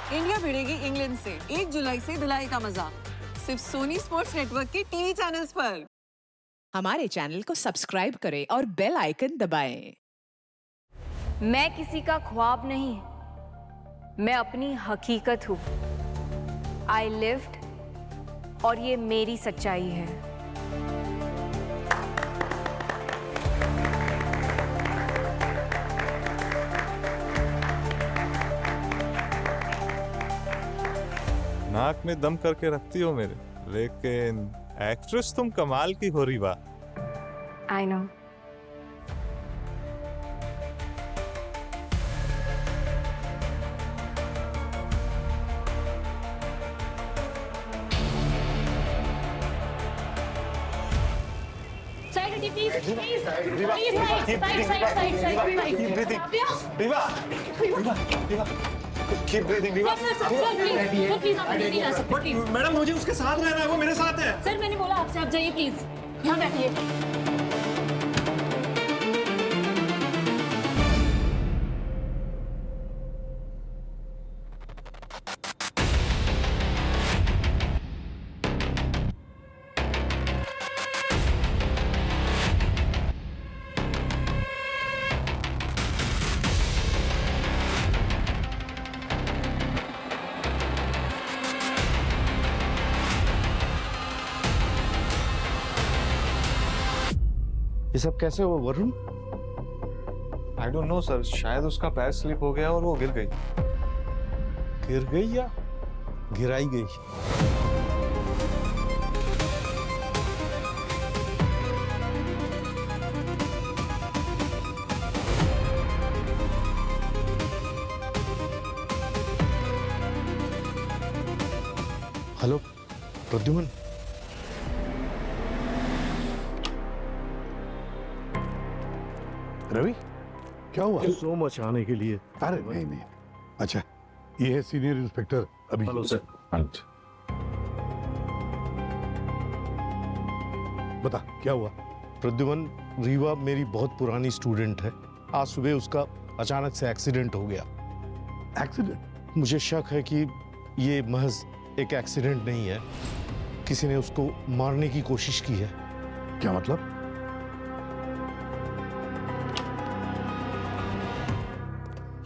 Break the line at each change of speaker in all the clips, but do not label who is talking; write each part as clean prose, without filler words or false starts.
India भिड़ेगी England से 1 जुलाई से धुलाई का मजा सिर्फ सोनी स्पोर्ट्स नेटवर्क के टीवी चैनल्स पर।
हमारे चैनल को सब्सक्राइब करें और बेल आइकन दबाएं।
मैं किसी का ख्वाब नहीं, मैं अपनी हकीकत हूँ। आई लिव्ड और ये मेरी सच्चाई है।
नाक में दम करके रखती हो मेरे, लेकिन एक्ट्रेस तुम कमाल की हो रीवा।
I know.
मैडम मुझे उसके साथ रहना है, वो मेरे साथ है।
सर मैंने बोला आपसे, आप जाइए प्लीज, यहाँ बैठिए।
ये सब कैसे हुआ Varun?
I don't know sir, शायद उसका पैर स्लिप हो गया और वो गिर गई।
गिर गई या गिराई गई? हेलो प्रद्युमन,
रवि क्या हुआ?
सो मच आने के लिए।
अरे नहीं नहीं, अच्छा ये है सीनियर इंस्पेक्टर अभी।
Hello sir.
बता क्या हुआ?
प्रद्युमन, रीवा मेरी बहुत पुरानी स्टूडेंट है। आज सुबह उसका अचानक से एक्सीडेंट हो गया।
एक्सीडेंट?
मुझे शक है कि ये महज एक एक्सीडेंट नहीं है, किसी ने उसको मारने की कोशिश की है।
क्या मतलब?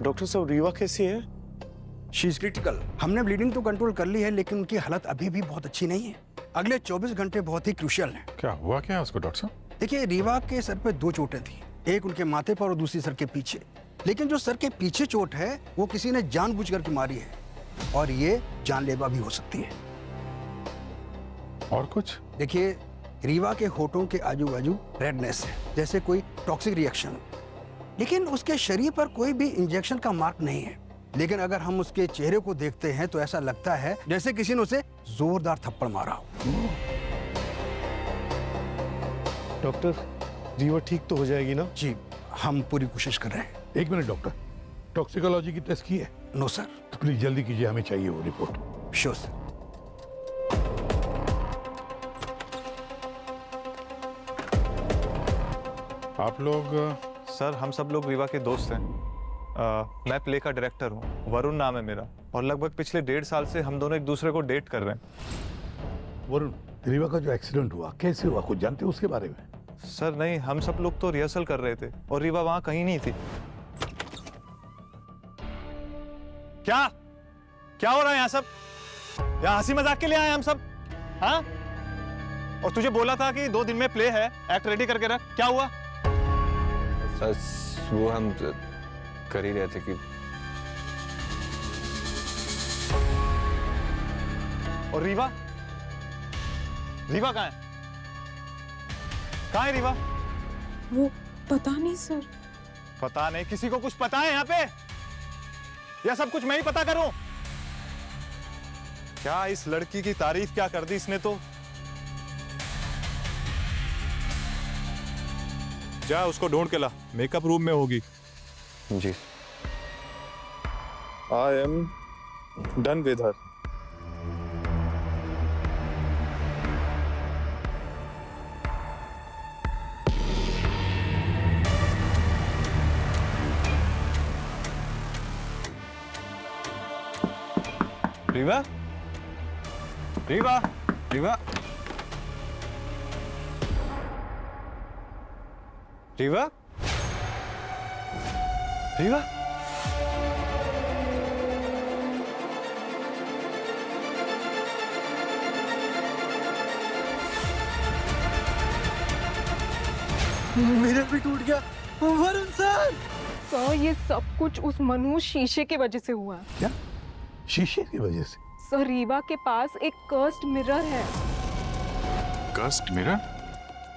डॉक्टर साहब, रीवा कैसी है?
She is critical. हमने ब्लीडिंग तो कंट्रोल कर ली है, लेकिन उनकी हालत अभी भी बहुत अच्छी नहीं है। अगले 24 घंटे बहुत ही क्रूशियल हैं।
क्या हुआ क्या है उसको डॉक्टर साहब?
देखिए, रीवा के सर पे 2 चोटें थी, एक उनके माथे पर और दूसरी सर के पीछे। लेकिन जो सर के पीछे चोट है वो किसी ने जानबूझ करके मारी है और ये जानलेवा भी हो सकती है।
और कुछ?
देखिए, रीवा के होठों के आजू बाजू रेडनेस है, जैसे कोई टॉक्सिक रिएक्शन। लेकिन उसके शरीर पर कोई भी इंजेक्शन का मार्क नहीं है। लेकिन अगर हम उसके चेहरे को देखते हैं तो ऐसा लगता है जैसे किसी ने उसे जोरदार थप्पड़ मारा हो।
डॉक्टर, रीवा ठीक तो हो जाएगी ना?
जी, हम पूरी कोशिश कर रहे हैं।
एक मिनट डॉक्टर, टॉक्सिकोलॉजी की टेस्ट की है?
No sir.
तो प्लीज जल्दी कीजिए, हमें चाहिए वो रिपोर्ट।
Sure sir.
आप लोग? सर हम सब लोग रीवा के दोस्त हैं। मैं प्ले का डायरेक्टर हूँ, वरुण नाम है मेरा, और लगभग पिछले 1.5 साल से हम दोनों एक दूसरे को डेट कर रहे हैं।
वरुण, रीवा का जो एक्सीडेंट हुआ कैसे हुआ, कुछ जानते हो उसके बारे में?
सर नहीं, हम सब लोग तो रिहर्सल कर रहे थे और रीवा वहां कहीं नहीं थी। क्या क्या हो रहा है यहाँ सब? यहाँ हंसी मजाक के लिए आए हम सब? हाँ? और तुझे बोला था कि 2 दिन में प्ले है, एक्ट रेडी करके रख। क्या हुआ?
वो हम कर ही रहे थे कि।
और रीवा? रीवा कहाँ है? कहाँ है रीवा?
वो पता नहीं सर।
पता नहीं? किसी को कुछ पता है यहाँ पे? या सब कुछ मैं ही पता करूं? क्या इस लड़की की तारीफ क्या कर दी इसने तो। जा उसको ढूंढ के ला, मेकअप रूम में होगी।
जी।
I am done with her. Reeva, Reeva, Reeva, Reeva, Reeva.
Mirror भी टूट गया। वरुण सर,
सर ये सब कुछ उस मनुष्य शीशे की वजह से हुआ है।
क्या? शीशे की वजह से?
सर रीवा के पास एक कर्स्ड मिरर है।
Cursed mirror?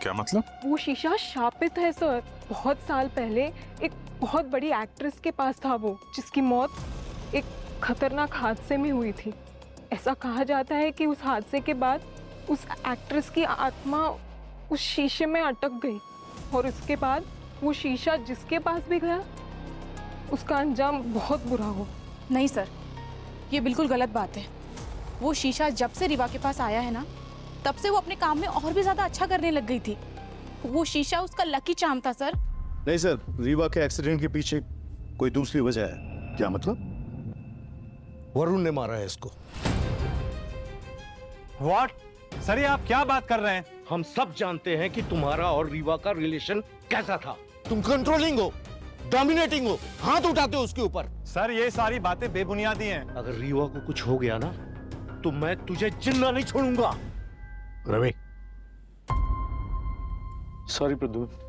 क्या मतलब?
वो शीशा शापित है सर। बहुत साल पहले एक बहुत बड़ी एक्ट्रेस के पास था वो, जिसकी मौत एक खतरनाक हादसे में हुई थी। ऐसा कहा जाता है कि उस हादसे के बाद उस एक्ट्रेस की आत्मा उस शीशे में अटक गई और उसके बाद वो शीशा जिसके पास भी गया उसका अंजाम बहुत बुरा हो।
नहीं सर, ये बिल्कुल गलत बात है। वो शीशा जब से रीवा के पास आया है ना, तब से वो अपने काम में और भी ज्यादा अच्छा करने लग गई थी। वो शीशा उसका लकी चार्म था सर।
नहीं सर, रीवा के एक्सीडेंट के पीछे कोई दूसरी वजह है। क्या मतलब? वरुण ने मारा है इसको।
व्हाट? सर ये आप क्या बात कर रहे हैं?
हम सब जानते हैं कि तुम्हारा और रीवा का रिलेशन कैसा था। तुम कंट्रोलिंग हो, डोमिनेटिंग हो, हाथ उठाते हो उसके ऊपर।
सर ये सारी बातें बेबुनियादी हैं।
अगर रीवा को कुछ हो गया ना, तो मैं तुझे जिंदा नहीं छोड़ूंगा। Ravi,
sorry Pradyumna.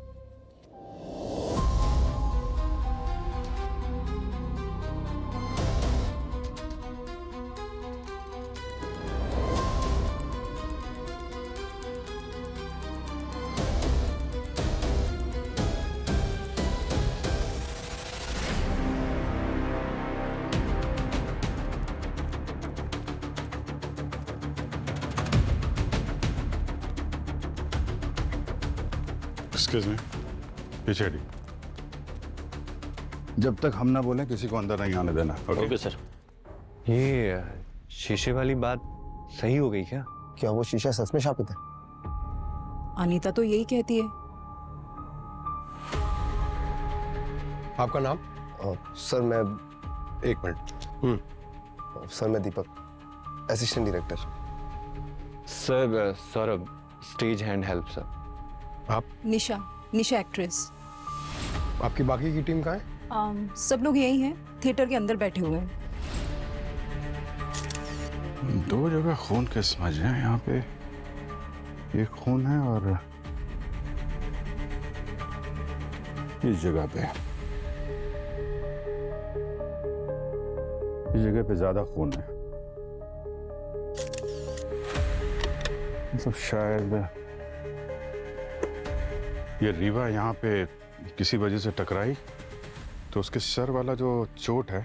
Excuse me, पीछे हटिए।
जब तक हम ना बोले किसी को अंदर नहीं आने देना।
Okay sir. ये शीशे वाली बात सही हो गई क्या?
क्या वो शीशा सच में शापित है?
अनीता तो यही कहती है।
आपका नाम?
सर मैं एक मिनट।
सर मैं Deepak, assistant director.
Sir Saurabh, stage hand help sir.
Nisha, Nisha actress.
आपकी बाकी की टीम कहाँ है?
सब लोग यही हैं, थिएटर के अंदर बैठे हुए हैं।
दो जगह खून के समझ हैं यहाँ पे। एक खून है और इस जगह पे, इस जगह पे ज्यादा खून है। मतलब शायद ये रीवा यहाँ पे किसी वजह से टकराई, तो उसके सर वाला जो चोट है,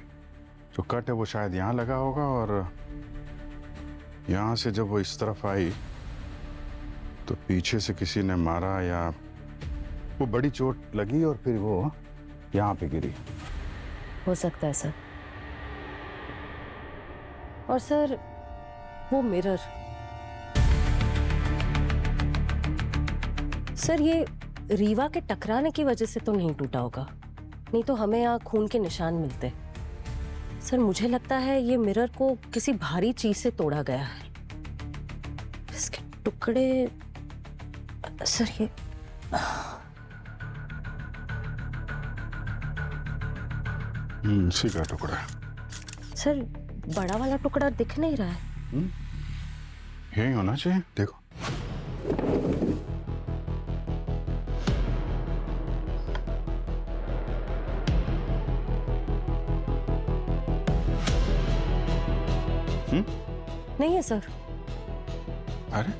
जो कट है, वो शायद यहाँ लगा होगा और यहाँ से जब वो इस तरफ आई तो पीछे से किसी ने मारा या वो बड़ी चोट लगी और फिर वो यहाँ पे गिरी।
हो सकता है सर। और सर वो मिरर, सर ये रीवा के टकराने की वजह से तो नहीं टूटा होगा, नहीं तो हमें यहाँ खून के निशान मिलते। सर मुझे लगता है ये मिरर को किसी भारी चीज से तोड़ा गया है। इसके टुकड़े, सर ये
इसी का टुकड़ा।
सर बड़ा वाला टुकड़ा दिख नहीं रहा है।
यही होना चाहिए, देखो।
नहीं है सर।
अरे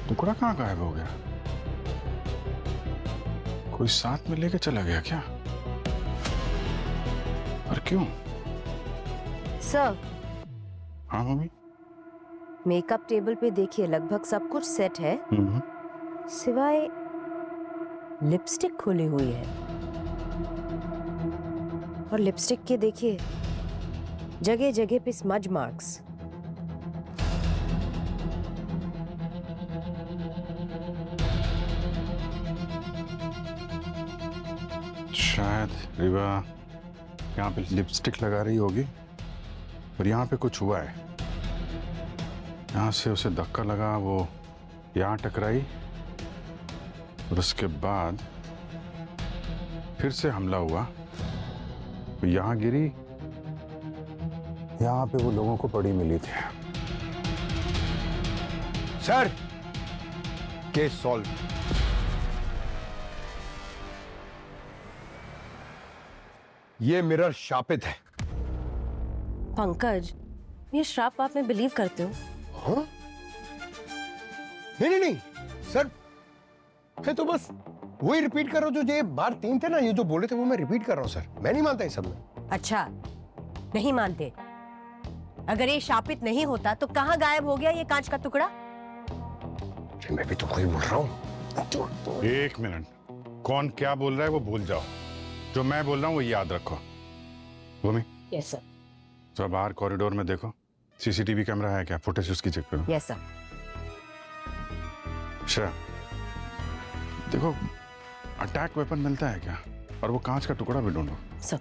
टुकड़ा कहाँ गायब हो गया? कोई साथ में लेके चला गया क्या? और क्यों?
सर
हाँ मम्मी।
मेकअप टेबल पे देखिए लगभग सब कुछ सेट है, सिवाय लिपस्टिक खुली हुई है। और लिपस्टिक के देखिए जगह जगह पे स्मज मार्क्स।
शायद रीवा यहाँ पे लिपस्टिक लगा रही होगी और यहाँ पे कुछ हुआ है। यहाँ से उसे धक्का लगा, वो यहाँ टकराई और उसके बाद फिर से हमला हुआ, वो यहाँ गिरी। यहाँ पे वो लोगों को पड़ी मिली थी।
Sir, case solve. ये मिरर शापित है।
पंकज, ये श्राप आप में बिलीव करते हो?
हाँ? नहीं नहीं नहीं सर, मैं तो बस वही रिपीट कर रहा हूँ जो ये बार 3 थे ना, ये जो बोले थे वो मैं रिपीट कर रहा हूँ सर। मैं नहीं मानता ये सब में।
अच्छा, नहीं मानते? अगर ये शापित नहीं होता तो कहाँ गायब हो गया ये कांच का टुकड़ा?
मैं भी तो वही बोल रहा हूँ।
एक मिनट, कौन क्या बोल रहा है वो भूल जाओ, जो मैं बोल रहा हूँ वो याद रखो। भूमि,
यस सर।
तो बाहर कॉरिडोर में देखो, सीसीटीवी कैमरा है क्या, फुटेज उसकी चेक करो।
Yes sir.
अच्छा, देखो अटैक वेपन मिलता है क्या, और वो कांच का टुकड़ा भी ढूंढो
सर।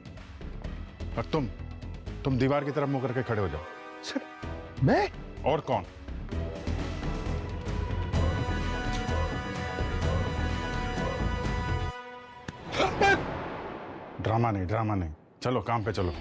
और तुम दीवार की तरफ मुंह करके खड़े हो जाओ।
सर, मैं?
और कौन? ड्रामा नहीं, चलो काम पे चलो।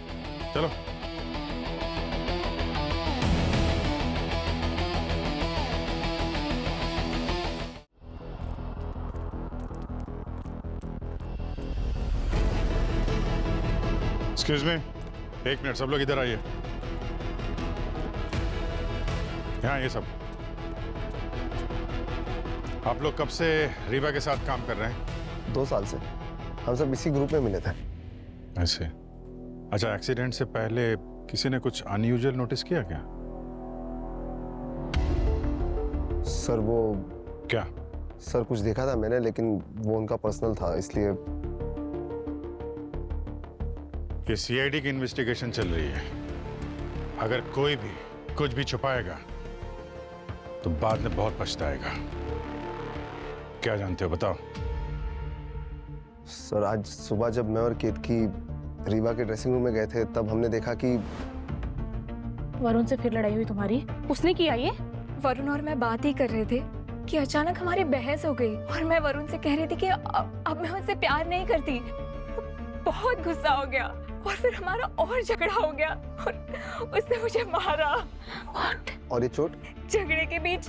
एक्सक्यूज मी, एक मिनट, सब लोग इधर आइए। यहाँ ये सब, आप लोग कब से रीवा के साथ काम कर रहे हैं?
2 साल से। हम सब इसी ग्रुप में मिले थे।
ऐसे? अच्छा, एक्सीडेंट से पहले किसी ने कुछ अनयूजुअल नोटिस किया क्या?
सर वो
क्या?
सर कुछ देखा था मैंने, लेकिन वो उनका पर्सनल था, इसलिए।
ये सीआईडी की इन्वेस्टिगेशन चल रही है। अगर कोई भी कुछ भी छुपाएगा तो बाद में बहुत पछताएगा। क्या जानते हो, बताओ।
सर आज सुबह जब मैं और केतकी रीवा के ड्रेसिंग रूम में गए थे, तब हमने देखा कि
वरुण से फिर लड़ाई हुई तुम्हारी? उसने किया ये?
वरुण और मैं बात ही कर रहे थे कि अचानक हमारी बहस हो गई और मैं वरुण से कह रही थी कि अब मैं उससे प्यार नहीं करती। बहुत गुस्सा हो गया और फिर हमारा और झगड़ा हो गया और उसने मुझे मारा।
और ये चोट?
झगड़े के बीच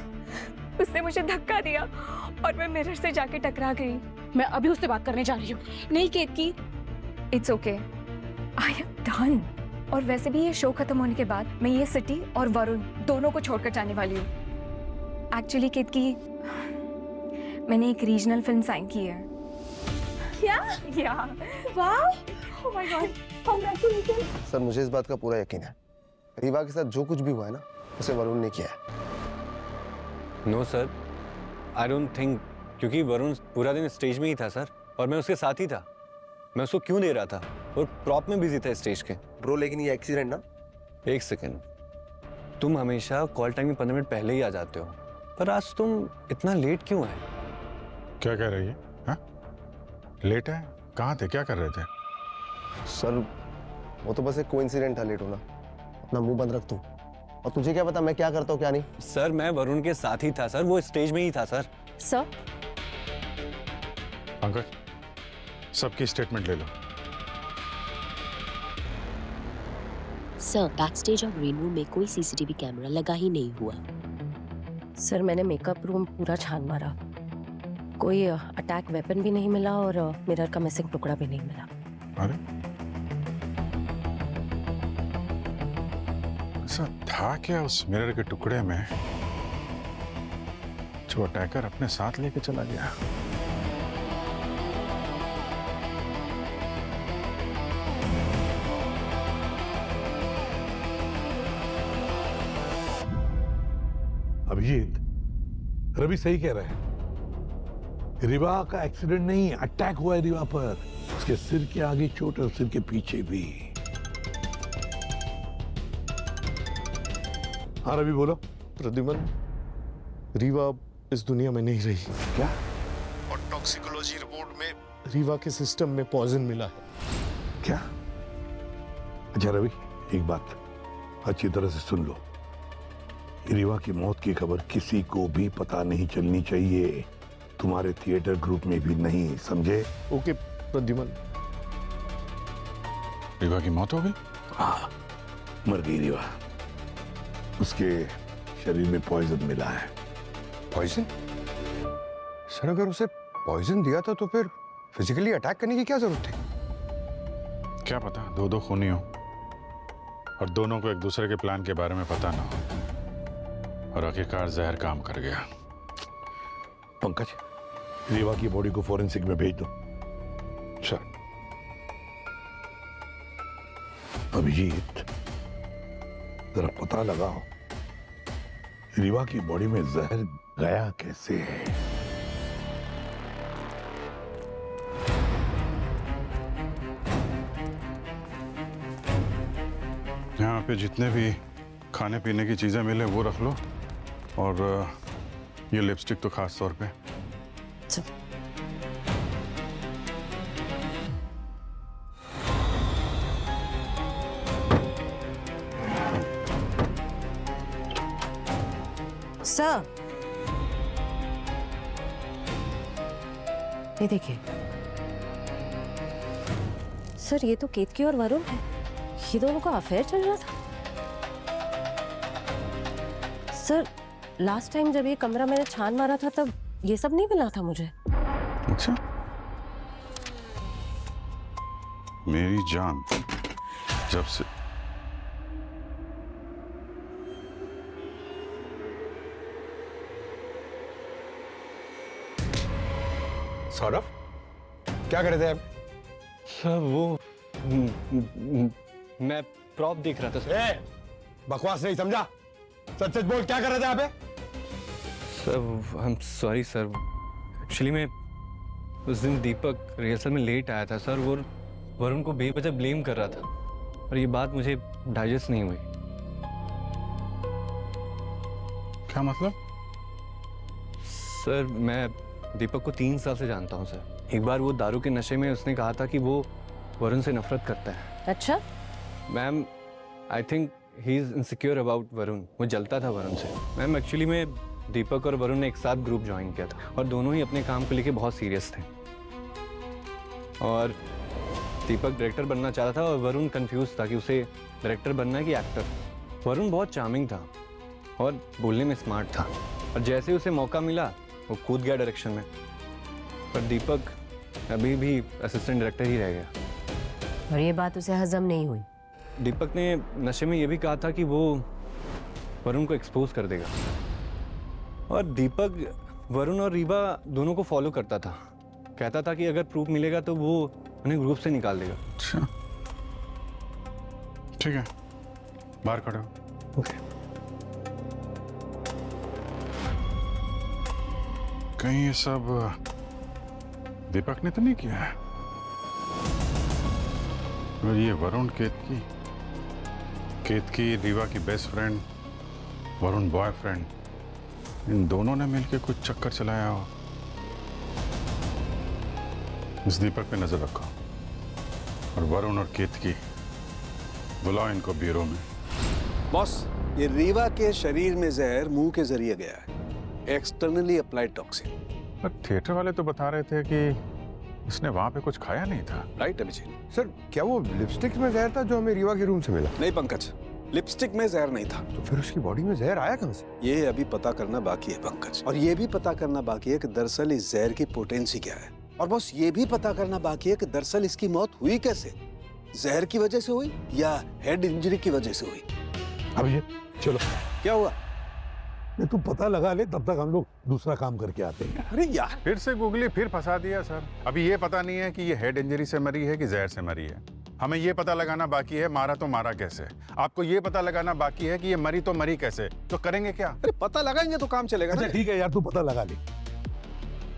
उसने मुझे धक्का दिया और मैं मिरर से जाके टकरा गई।
मैं अभी उससे बात करने जा रही हूँ।
नहीं Ketaki, it's okay, I am done. और वैसे भी ये शो खत्म होने के बाद मैं ये सिटी और वरुण दोनों को छोड़कर जाने वाली हूँ। एक्चुअली केतकी, मैंने एक रीजनल फिल्म साइन की है।
क्या?
या
वाह, oh my God, congratulation.
Sir मुझे इस बात का पूरा यकीन है, रीवा के साथ जो कुछ भी हुआ है ना, उसे वरुण ने किया है।
No sir, I don't think, क्योंकि वरुण पूरा दिन स्टेज में ही था सर, और मैं उसके साथ ही था। मैं उसको क्यों दे रहा था, और प्रॉप में बिजी था स्टेज के।
ब्रो लेकिन ये एक्सीडेंट ना।
एक सेकेंड, तुम हमेशा कॉल टाइम में 15 मिनट पहले ही आ जाते हो, पर आज तुम इतना लेट क्यों आए?
क्या कह रही है? हाँ? लेट है? कहाँ थे, क्या कर रहे थे?
सर वो तो बस एक कोइंसिडेंट था लेट होना। अपना मुंह बंद रख तू। और तुझे क्या पता मैं क्या करता हूँ क्या नहीं?
सर मैं वरुण के साथ ही था सर, वो स्टेज में ही था सर।
सर,
पंकज, सबकी स्टेटमेंट ले लो।
सर बैक स्टेज और ग्रीन रूम में कोई सीसीटीवी कैमरा लगा ही नहीं हुआ। सर मैंने मेकअप रूम पूरा छान मारा, कोई अटैक वेपन भी नहीं मिला और मिरर का मिसिंग टुकड़ा भी नहीं मिला।
अरे ऐसा था क्या उस मिरर के टुकड़े में जो अटैकर अपने साथ लेके चला गया?
अभिजीत, रवि सही कह रहे हैं। रीवा का एक्सीडेंट नहीं, अटैक हुआ है रीवा पर। उसके सिर के आगे चोट और सिर के पीछे भी। हाँ रवि बोलो।
प्रद्युमन, रीवा इस दुनिया में नहीं रही।
क्या?
और टॉक्सिकोलॉजी रिपोर्ट में रीवा के सिस्टम में पॉइजन मिला है।
क्या? अच्छा रवि, एक बात, अच्छी तरह से सुन लो, रीवा की मौत की खबर किसी को भी पता नहीं चलनी चाहिए, तुम्हारे थिएटर ग्रुप में भी नहीं, समझे?
ओके प्रद्युमन।
रीवा की मौत हो गई?
हाँ, मर गई रीवा। उसके शरीर में पॉइजन मिला है।
पॉइजन? सर अगर उसे पॉइजन दिया था तो फिर फिजिकली अटैक करने की क्या जरूरत थी?
क्या पता दो दो खूनी हो और दोनों को एक दूसरे के प्लान के बारे में पता ना हो और आखिरकार जहर काम कर गया।
पंकज, रीवा की बॉडी को फॉरेंसिक में भेज दो।
सर।
अभिजीत, जरा पता लगाओ रीवा की बॉडी में जहर गया कैसे है।
यहाँ पे जितने भी खाने पीने की चीजें मिले वो रख लो और ये लिपस्टिक तो खास तौर पे।
सर, ये देखिए सर, ये तो केतकी और वरुण है। ये दोनों का अफेयर चल रहा था। सर, लास्ट टाइम जब ये कमरा मैंने छान मारा था तब ये सब नहीं मिला था मुझे।
अच्छा, मेरी जान, जब से
सौरभ, क्या कर रहे थे आप?
सर वो मैं प्रॉप देख रहा था सर।
ए, बकवास नहीं, समझा? सच सच बोल, क्या कर रहे थे आप?
Sir I am sorry sir, actually मैं उस दिन दीपक रिहर्सल में लेट आया था सर। वो वरुण को बेवजह ब्लेम कर रहा था और ये बात मुझे डाइजेस्ट नहीं हुई।
क्या मतलब?
सर मैं दीपक को 3 साल से जानता हूँ सर। एक बार वो दारू के नशे में उसने कहा था कि वो वरुण से नफरत करता है।
अच्छा?
Ma'am, I think he is insecure about Varun. वो जलता था वरुण से। मैम एक्चुअली में दीपक और वरुण ने एक साथ ग्रुप ज्वाइन किया था और दोनों ही अपने काम को लेके बहुत सीरियस थे। और दीपक डायरेक्टर बनना चाहता था और वरुण कंफ्यूज था कि उसे डायरेक्टर बनना है कि एक्टर। वरुण बहुत चार्मिंग था और बोलने में स्मार्ट था और जैसे उसे मौका मिला वो कूद गया डायरेक्शन में। पर दीपक अभी भी असिस्टेंट डायरेक्टर ही रह गया।
और ये बात उसे हजम नहीं हुई।
दीपक ने नशे में ये भी कहा था कि वो वरुण को एक्सपोज कर देगा। और दीपक वरुण और रीवा दोनों को फॉलो करता था। कहता था कि अगर प्रूफ मिलेगा तो वो उन्हें ग्रुप से निकाल देगा।
अच्छा, ठीक है, बाहर खड़े हो।
ओके।
कहीं ये सब दीपक ने तो नहीं किया है? और ये वरुण केतकी रीवा की बेस्ट फ्रेंड, वरुण बॉयफ्रेंड, इन दोनों ने मिलकर कुछ चक्कर चलाया हो। इस दीपक पे नजर रखो और वरुण और केतकी बुलाओ इनको ब्यूरो में।
बॉस, ये रीवा के शरीर में जहर मुंह के जरिए गया है, एक्सटर्नली अप्लाइड टॉक्सिन।
पर थिएटर वाले तो बता रहे थे कि उसने वहां पे कुछ खाया नहीं था।
राइट अभिजीत।
सर, क्या वो लिपस्टिक में जहर था जो हमें रीवा के रूम से मिला?
नहीं पंकज, लिपस्टिक में जहर नहीं था।
तो फिर उसकी बॉडी में जहर आया कहां से?
ये अभी पता करना बाकी है पंकज, और ये भी पता करना बाकी है कि दरअसल इस जहर की पोटेंसी क्या है। और बस ये भी पता करना बाकी है कि दरअसल इसकी मौत हुई कैसे, जहर की वजह से हुई या हेड इंजरी की वजह से हुई।
अभिजीत चलो।
क्या हुआ?
नहीं, तू पता लगा ले, तब तक हम लोग दूसरा काम करके आते हैं।
अरे यार,
फिर से गूगली फिर फंसा दिया सर। अभी ये पता नहीं है कि ये हेड इंजरी से मरी है कि जहर से मरी है। हमें ये पता लगाना बाकी है मारा तो मारा कैसे। आपको ये पता लगाना बाकी है कि ये मरी तो मरी कैसे। तो करेंगे क्या?
अरे पता लगाएंगे तो काम चलेगा।
अच्छा ठीक है यार, तू पता लगा ले।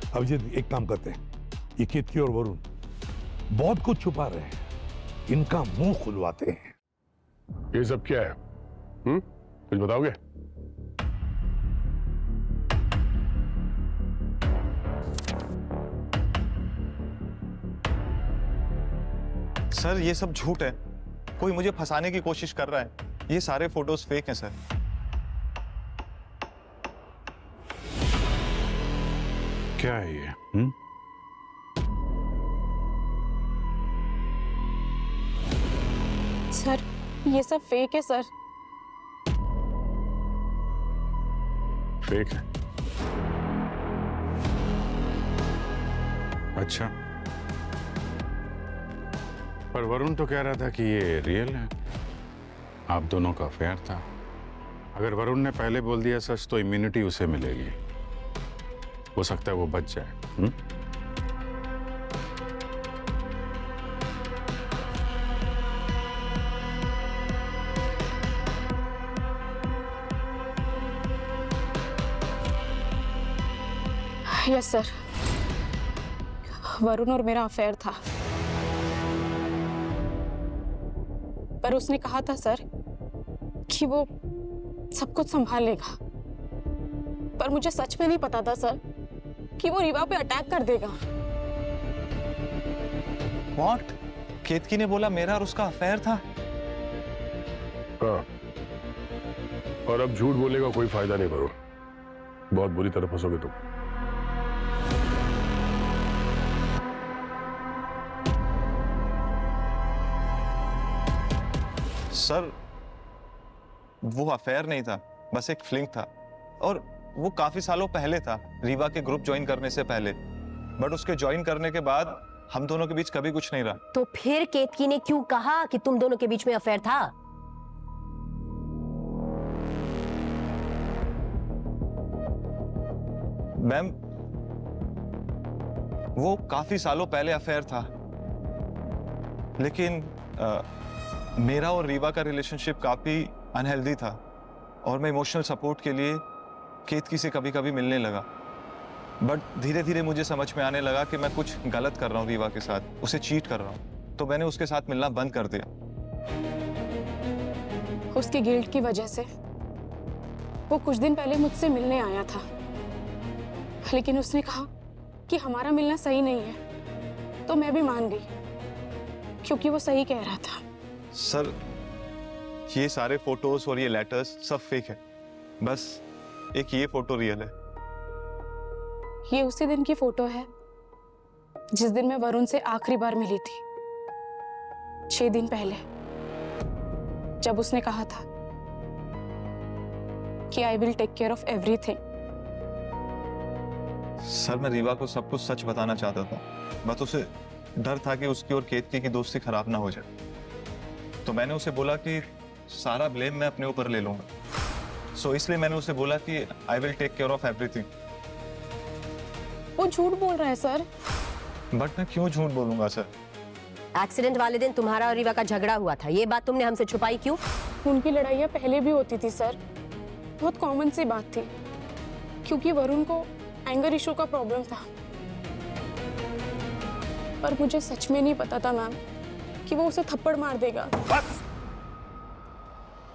अभिजीत एक काम करते हैं, ये केतकी और वरुण बहुत कुछ छुपा रहे हैं, इनका मुंह खुलवाते हैं।
ये सब क्या है? कुछ बताओगे?
सर ये सब झूठ है। कोई मुझे फंसाने की कोशिश कर रहा है। ये सारे फोटोज फेक हैं सर।
क्या है ये?
सर ये सब फेक है सर।
फेक है? अच्छा, पर वरुण तो कह रहा था कि ये रियल है, आप दोनों का अफेयर था। अगर वरुण ने पहले बोल दिया सच तो इम्यूनिटी उसे मिलेगी, हो सकता है वो बच जाए।
यस सर, वरुण और मेरा अफेयर था, पर उसने कहा था सर कि वो सब कुछ संभाल लेगा। पर मुझे सच में नहीं पता था सर कि वो रीवा पे अटैक कर देगा।
व्हाट? केतकी ने बोला मेरा और उसका अफेयर था?
हाँ, और अब झूठ बोलने का कोई फायदा नहीं वरुण, बहुत बुरी तरह फंसोगे तुम।
सर वो अफेयर नहीं था, बस एक फ्लिंग था, और वो काफी सालों पहले था, रीवा के ग्रुप ज्वाइन करने से पहले। बट उसके ज्वाइन करने के बाद हम दोनों के बीच कभी कुछ नहीं रहा।
तो फिर केतकी ने क्यों कहा कि तुम दोनों के बीच में अफेयर था?
मैम, वो काफी सालों पहले अफेयर था, लेकिन मेरा और रीवा का रिलेशनशिप काफी अनहेल्दी था, और मैं इमोशनल सपोर्ट के लिए केतकी से कभी कभी मिलने लगा। बट धीरे धीरे मुझे समझ में आने लगा कि मैं कुछ गलत कर रहा हूँ रीवा के साथ, उसे चीट कर रहा हूँ, तो मैंने उसके साथ मिलना बंद कर दिया।
उसके गिल्ट की वजह से वो कुछ दिन पहले मुझसे मिलने आया था, लेकिन उसने कहा कि हमारा मिलना सही नहीं है, तो मैं भी मान गई, क्योंकि वो सही कह रहा था।
सर ये सारे फोटोज और ये लेटर्स सब फेक है, बस एक ये फोटो रियल है।
ये उसी दिन की फोटो है जिस दिन मैं वरुण से आखिरी बार मिली थी, 6 दिन पहले, जब उसने कहा था कि I will take care of everything.
Sir मैं रीवा को सब कुछ सच बताना चाहता था, बस उसे डर था कि उसकी और केतकी की दोस्ती खराब ना हो जाए, तो मैंने उसे बोला कि सारा ब्लेम मैं अपने ऊपर ले लूंगा। सो इसलिए मैंने उसे बोला कि I will take care of everything.
वो झूठ बोल रहा है सर।
बट मैं क्यों झूठ बोलूंगा सर?
एक्सीडेंट वाले दिन तुम्हारा और रीवा का झगड़ा हुआ था, ये बात तुमने हमसे छुपाई क्यों?
उनकी लड़ाइयाँ पहले भी होती थी सर, बहुत कॉमन सी बात थी, क्योंकि वरुण को एंगर इशू का प्रॉब्लम था। पर मुझे सच में नहीं पता था मैम कि वो उसे थप्पड़ मार देगा।
बस!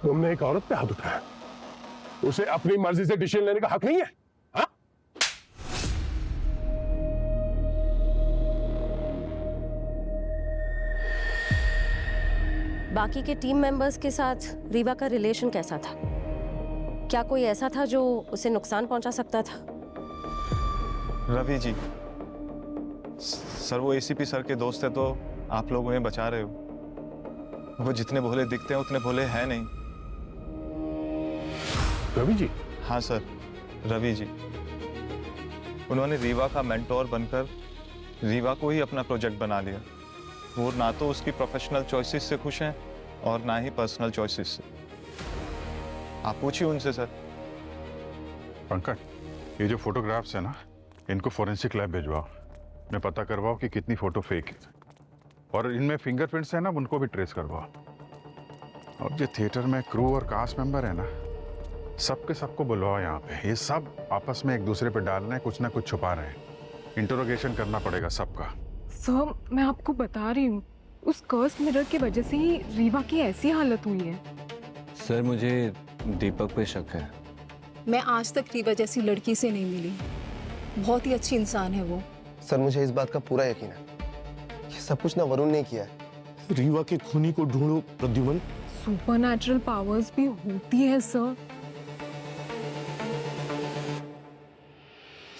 तुमने एक औरत पे हाथ उठाया, उसे अपनी मर्जी से डिसीजन लेने का हक नहीं है? हाँ?
बाकी के टीम मेंबर्स के साथ रीवा का रिलेशन कैसा था? क्या कोई ऐसा था जो उसे नुकसान पहुंचा सकता था?
रवि जी, सर वो एसीपी सर के दोस्त है, तो आप लोग उन्हें बचा रहे हो। वो जितने भोले दिखते हैं उतने भोले हैं नहीं।
रवि जी?
हाँ सर, रवि जी। उन्होंने रीवा का मेंटोर बनकर रीवा को ही अपना प्रोजेक्ट बना लिया। वो ना तो उसकी प्रोफेशनल चॉइसेस से खुश हैं और ना ही पर्सनल चॉइसेस से। आप पूछिए उनसे सर।
पंकज, ये जो फोटोग्राफ्स है ना, इनको फोरेंसिक लैब भिजवाओ, मैं पता करवाओ कि कितनी फोटो फेक है, और इनमें फिंगरप्रिंट्स है ना, उनको भी ट्रेस करवाओ। और जो थिएटर में क्रू और कास्ट मेंबर है ना, सबके सबको बुलवाओ यहाँ पे। ये सब आपस में एक दूसरे पे डाल रहे हैं, कुछ ना कुछ छुपा रहे हैं। इंटरोगेशन करना पड़ेगा सबका।
सर मैं आपको बता रही हूँ, उस कर्स मिरर की वजह से ही रीवा की ऐसी हालत हुई है।
सर मुझे दीपक पे शक है।
मैं आज तक रीवा जैसी लड़की से नहीं मिली, बहुत ही अच्छी इंसान है वो।
सर मुझे इस बात का पूरा यकीन है, ये सब कुछ ना वरुण ने किया है।
रीवा के खूनी को ढूंढो प्रद्युमन।
सुपरनैचुरल पावर्स भी होती है सर?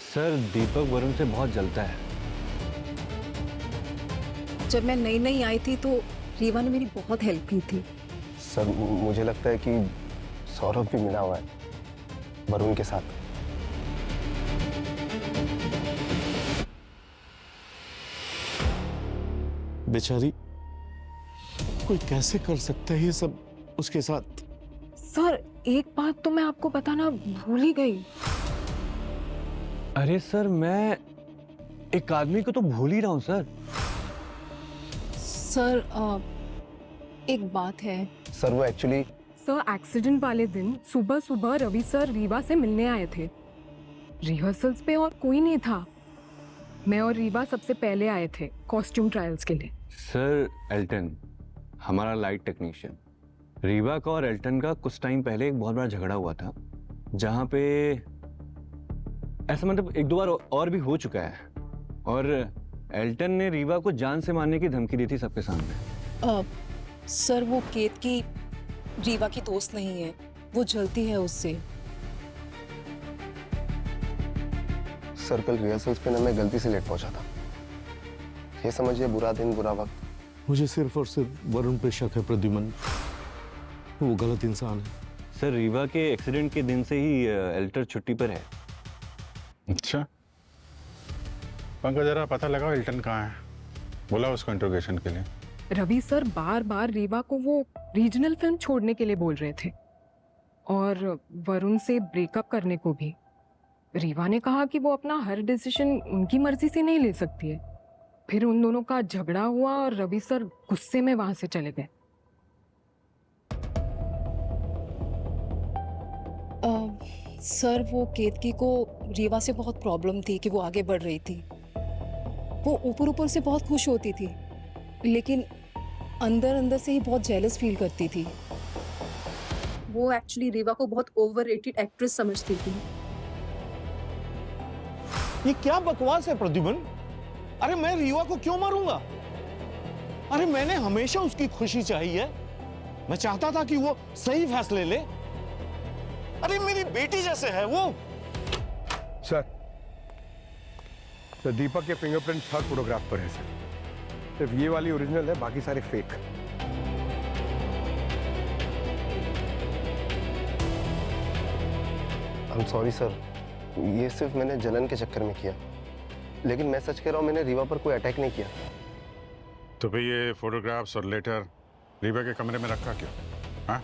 सर दीपक वरुण से बहुत जलता है।
जब मैं नई नई आई थी तो रीवा ने मेरी बहुत हेल्प की थी।
सर मुझे लगता है कि सौरभ भी मिला हुआ है वरुण के साथ।
बेचारी, कोई कैसे कर सकता है ये सब उसके साथ?
सर एक बात तो मैं आपको बताना भूल ही गई।
अरे सर मैं एक आदमी को तो भूल ही रहा हूँ सर।
सर एक बात है।
सर वो एक्चुअली
सर एक्सीडेंट वाले दिन सुबह सुबह रवि सर रीवा से मिलने आए थे। रिहर्सल्स पे और कोई नहीं था। मैं और रीवा सबसे पहले आए थे कॉस्ट्यूम ट्रायल्स के लिए।
सर एल्टन हमारा लाइट टेक्नीशियन, रीवा का और एल्टन का कुछ टाइम पहले एक बहुत बड़ा झगड़ा हुआ था, जहाँ पे ऐसा मतलब एक दो बार और भी हो चुका है, और एल्टन ने रीवा को जान से मारने की धमकी दी थी सबके सामने।
सर वो केत की रीवा की दोस्त नहीं है, वो जलती है उससे।
सर कल रिहर्सल्स पे ना मैं गलती से लेट पहुंचा था। ये समझिए बुरा दिन बुरा वक्त।
मुझे सिर्फ और सिर्फ वरुण पे शक है प्रद्युमन, वो गलत इंसान है।
सर रीवा के एक्सीडेंट के दिन से ही एल्टर छुट्टी पर है।
अच्छा, पंकज जरा पता लगाओ एल्टन कहाँ है, बोला उसको इंट्रोगेशन के लिए।
रवि सर बार बार रीवा को वो रीजनल फिल्म छोड़ने के लिए बोल रहे थे और वरुण से ब्रेकअप करने को भी। रीवा ने कहा कि वो अपना हर डिसीजन उनकी मर्जी से नहीं ले सकती है। फिर उन दोनों का झगड़ा हुआ और रवि सर गुस्से में वहां से चले गए।
सर वो केतकी को रीवा से बहुत प्रॉब्लम थी कि वो आगे बढ़ रही थी। वो ऊपर ऊपर से बहुत खुश होती थी, लेकिन अंदर अंदर से ही बहुत जेलस फील करती थी। वो एक्चुअली रीवा को बहुत ओवररेटेड एक्ट्रेस समझती थी।
ये क्या बकवास है प्रद्युमन? अरे मैं रीवा को क्यों मारूंगा? अरे मैंने हमेशा उसकी खुशी चाही है। मैं चाहता था कि वो सही फैसले ले। अरे मेरी बेटी जैसे है वो।
सर दीपक के फिंगरप्रिंट्स हर फोटोग्राफ पर है सर। सिर्फ ये वाली ओरिजिनल है, बाकी सारे fake.
I am sorry sir, ये सिर्फ मैंने जलन के चक्कर में किया, लेकिन मैं सच कह रहा हूँ मैंने रीवा पर कोई अटैक नहीं किया।
तो भाई ये फोटोग्राफ्स और लेटर रीवा के कमरे में रखा क्यों? हाँ,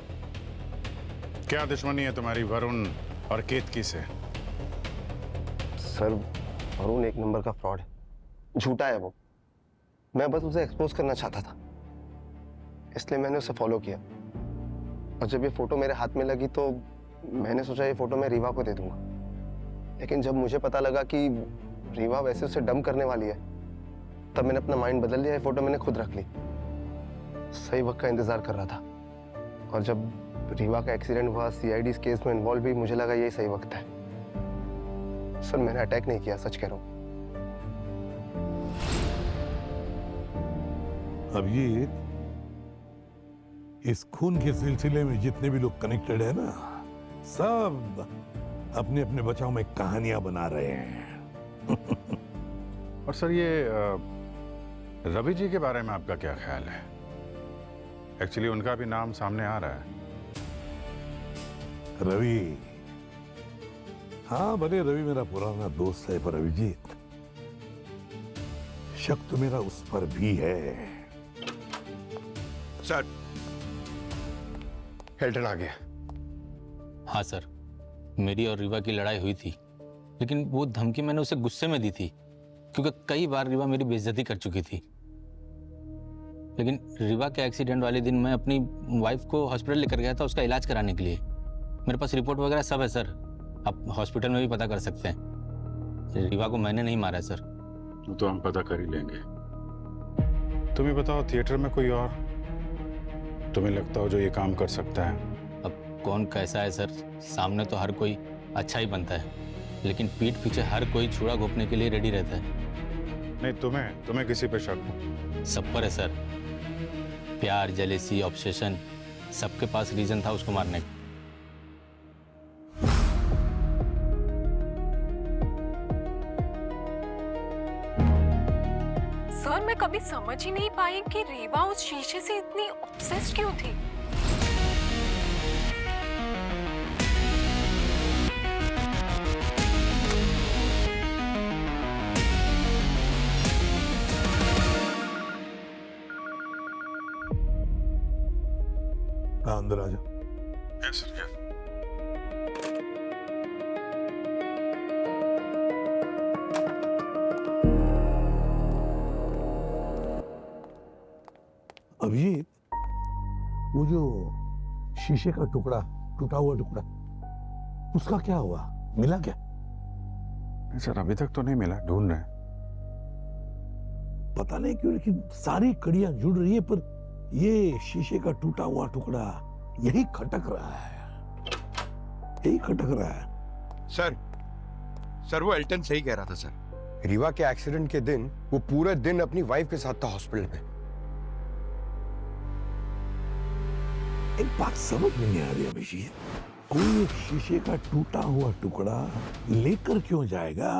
क्या दुश्मनी है तुम्हारी वरुण और केतकी से?
सर वरुण एक नंबर का फ्रॉड है, झूठा है वो। मैं बस उसे एक्सपोज करना चाहता था, इसलिए मैंने उसे फॉलो किया। और जब ये फोटो मेरे हाथ में लगी तो मैंने सोचा ये फोटो मैं रीवा को दे दूंगा, लेकिन जब मुझे पता लगा कि रीवा वैसे उसे डंप करने वाली है, तब मैंने अपना माइंड बदल लिया। ये फोटो मैंने खुद रख ली। सही वक्त का इंतजार कर रहा था, और जब रीवा का एक्सीडेंट हुआ, सीआईडी केस में इन्वॉल्व भी, मुझे लगा यही सही वक्त है। सर मैंने अटैक नहीं किया, सच कह रहा हूँ।
अब ये इस खून के सिलसिले में जितने भी लोग कनेक्टेड है ना, सब अपने अपने बचाव में कहानियां बना रहे हैं।
और सर ये रवि जी के बारे में आपका क्या ख्याल है? एक्चुअली उनका भी नाम सामने आ रहा है।
रवि, हाँ भले रवि मेरा पुराना दोस्त है, पर अभिजीत शक तो मेरा उस पर भी है।
सर एल्टन आ गया।
हाँ सर, मेरी और रीवा की लड़ाई हुई थी, लेकिन वो धमकी मैंने उसे गुस्से में दी थी, क्योंकि कई बार रीवा मेरी बेइज्जती कर चुकी थी। लेकिन रीवा के एक्सीडेंट वाले दिन मैं अपनी वाइफ को हॉस्पिटल लेकर गया था उसका इलाज कराने के लिए। मेरे पास रिपोर्ट वगैरह सब है सर, आप हॉस्पिटल में भी पता कर सकते हैं। रीवा को मैंने नहीं मारा सर।
तो हम पता कर ही लेंगे। तुम ही बताओ, थिएटर में कोई और तुम्हें लगता हो जो ये काम कर सकता है?
अब कौन कैसा है सर, सामने तो हर कोई अच्छा ही बनता है, लेकिन पीठ पीछे हर कोई छुरा घोंपने के लिए रेडी रहता है।
नहीं, तुम्हें किसी पे शक हो?
सब पर है सर, प्यार, जेलेसी, ऑब्सेशन, सबके पास रीजन था उसको मारने का।
सर मैं कभी समझ ही नहीं पाई कि रीवा उस शीशे से इतनी ऑब्सेस्ड क्यों थी।
हाँ अंदर आ जाओ।
यस सर, क्या?
अभिजीत, वो जो शीशे का टुकड़ा, टूटा हुआ टुकड़ा, उसका क्या हुआ? मिला क्या?
नहीं सर, अभी तक तो नहीं मिला, ढूंढ रहे हैं।
पता नहीं क्यों लेकिन सारी कड़ियां जुड़ रही है, पर ये शीशे का टूटा हुआ टुकड़ा यही खटक रहा है, यही खटक रहा है।
सर वो एल्टन सही कह रहा था सर। रीवा के एक्सीडेंट के दिन वो पूरे दिन अपनी वाइफ के साथ था हॉस्पिटल में।
एक बात समझ में नहीं आ रही अभिजीत, कोई एक शीशे का टूटा हुआ टुकड़ा लेकर क्यों जाएगा?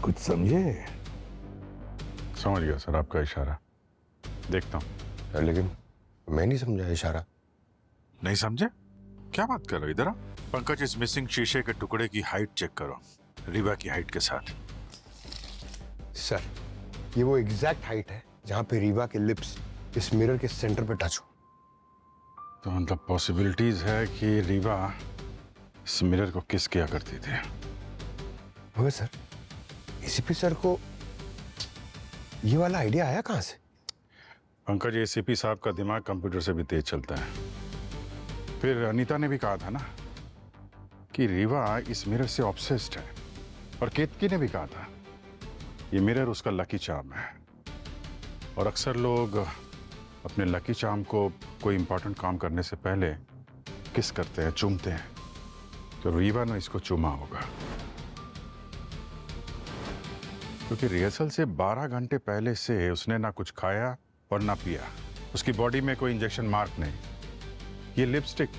कुछ समझे?
समझ गया सर आपका इशारा, देखता हूँ।
सर लेकिन मैं नहीं समझा इशारा।
नहीं समझे? क्या बात कर रहे हो? इधर आओ। पंकज, इस मिसिंग शीशे के टुकड़े की हाइट चेक करो, रीवा की हाइट के साथ।
सर ये वो एग्जैक्ट हाइट है जहां पे रीवा के लिप्स इस मिरर के सेंटर पे टच हो।
तो मतलब पॉसिबिलिटीज है कि रीवा इस मिरर को किस किया करती थी।
मगर सर एसीपी सर को ये वाला आइडिया आया कहां से?
पंकज, एसीपी साहब का दिमाग कंप्यूटर से भी तेज चलता है। फिर अनीता ने भी कहा था ना कि रीवा इस मिरर से ऑब्सेस्ड है, और केतकी ने भी कहा था ये मिरर उसका लकी चार्म है। और अक्सर लोग अपने लकी चार्म को कोई इंपॉर्टेंट काम करने से पहले किस करते हैं, चूमते हैं। तो रीवा ने इसको चूमा होगा, क्योंकि रिहर्सल से 12 घंटे पहले से उसने ना कुछ खाया और ना पिया। उसकी बॉडी में कोई इंजेक्शन मार्क नहीं। ये लिपस्टिक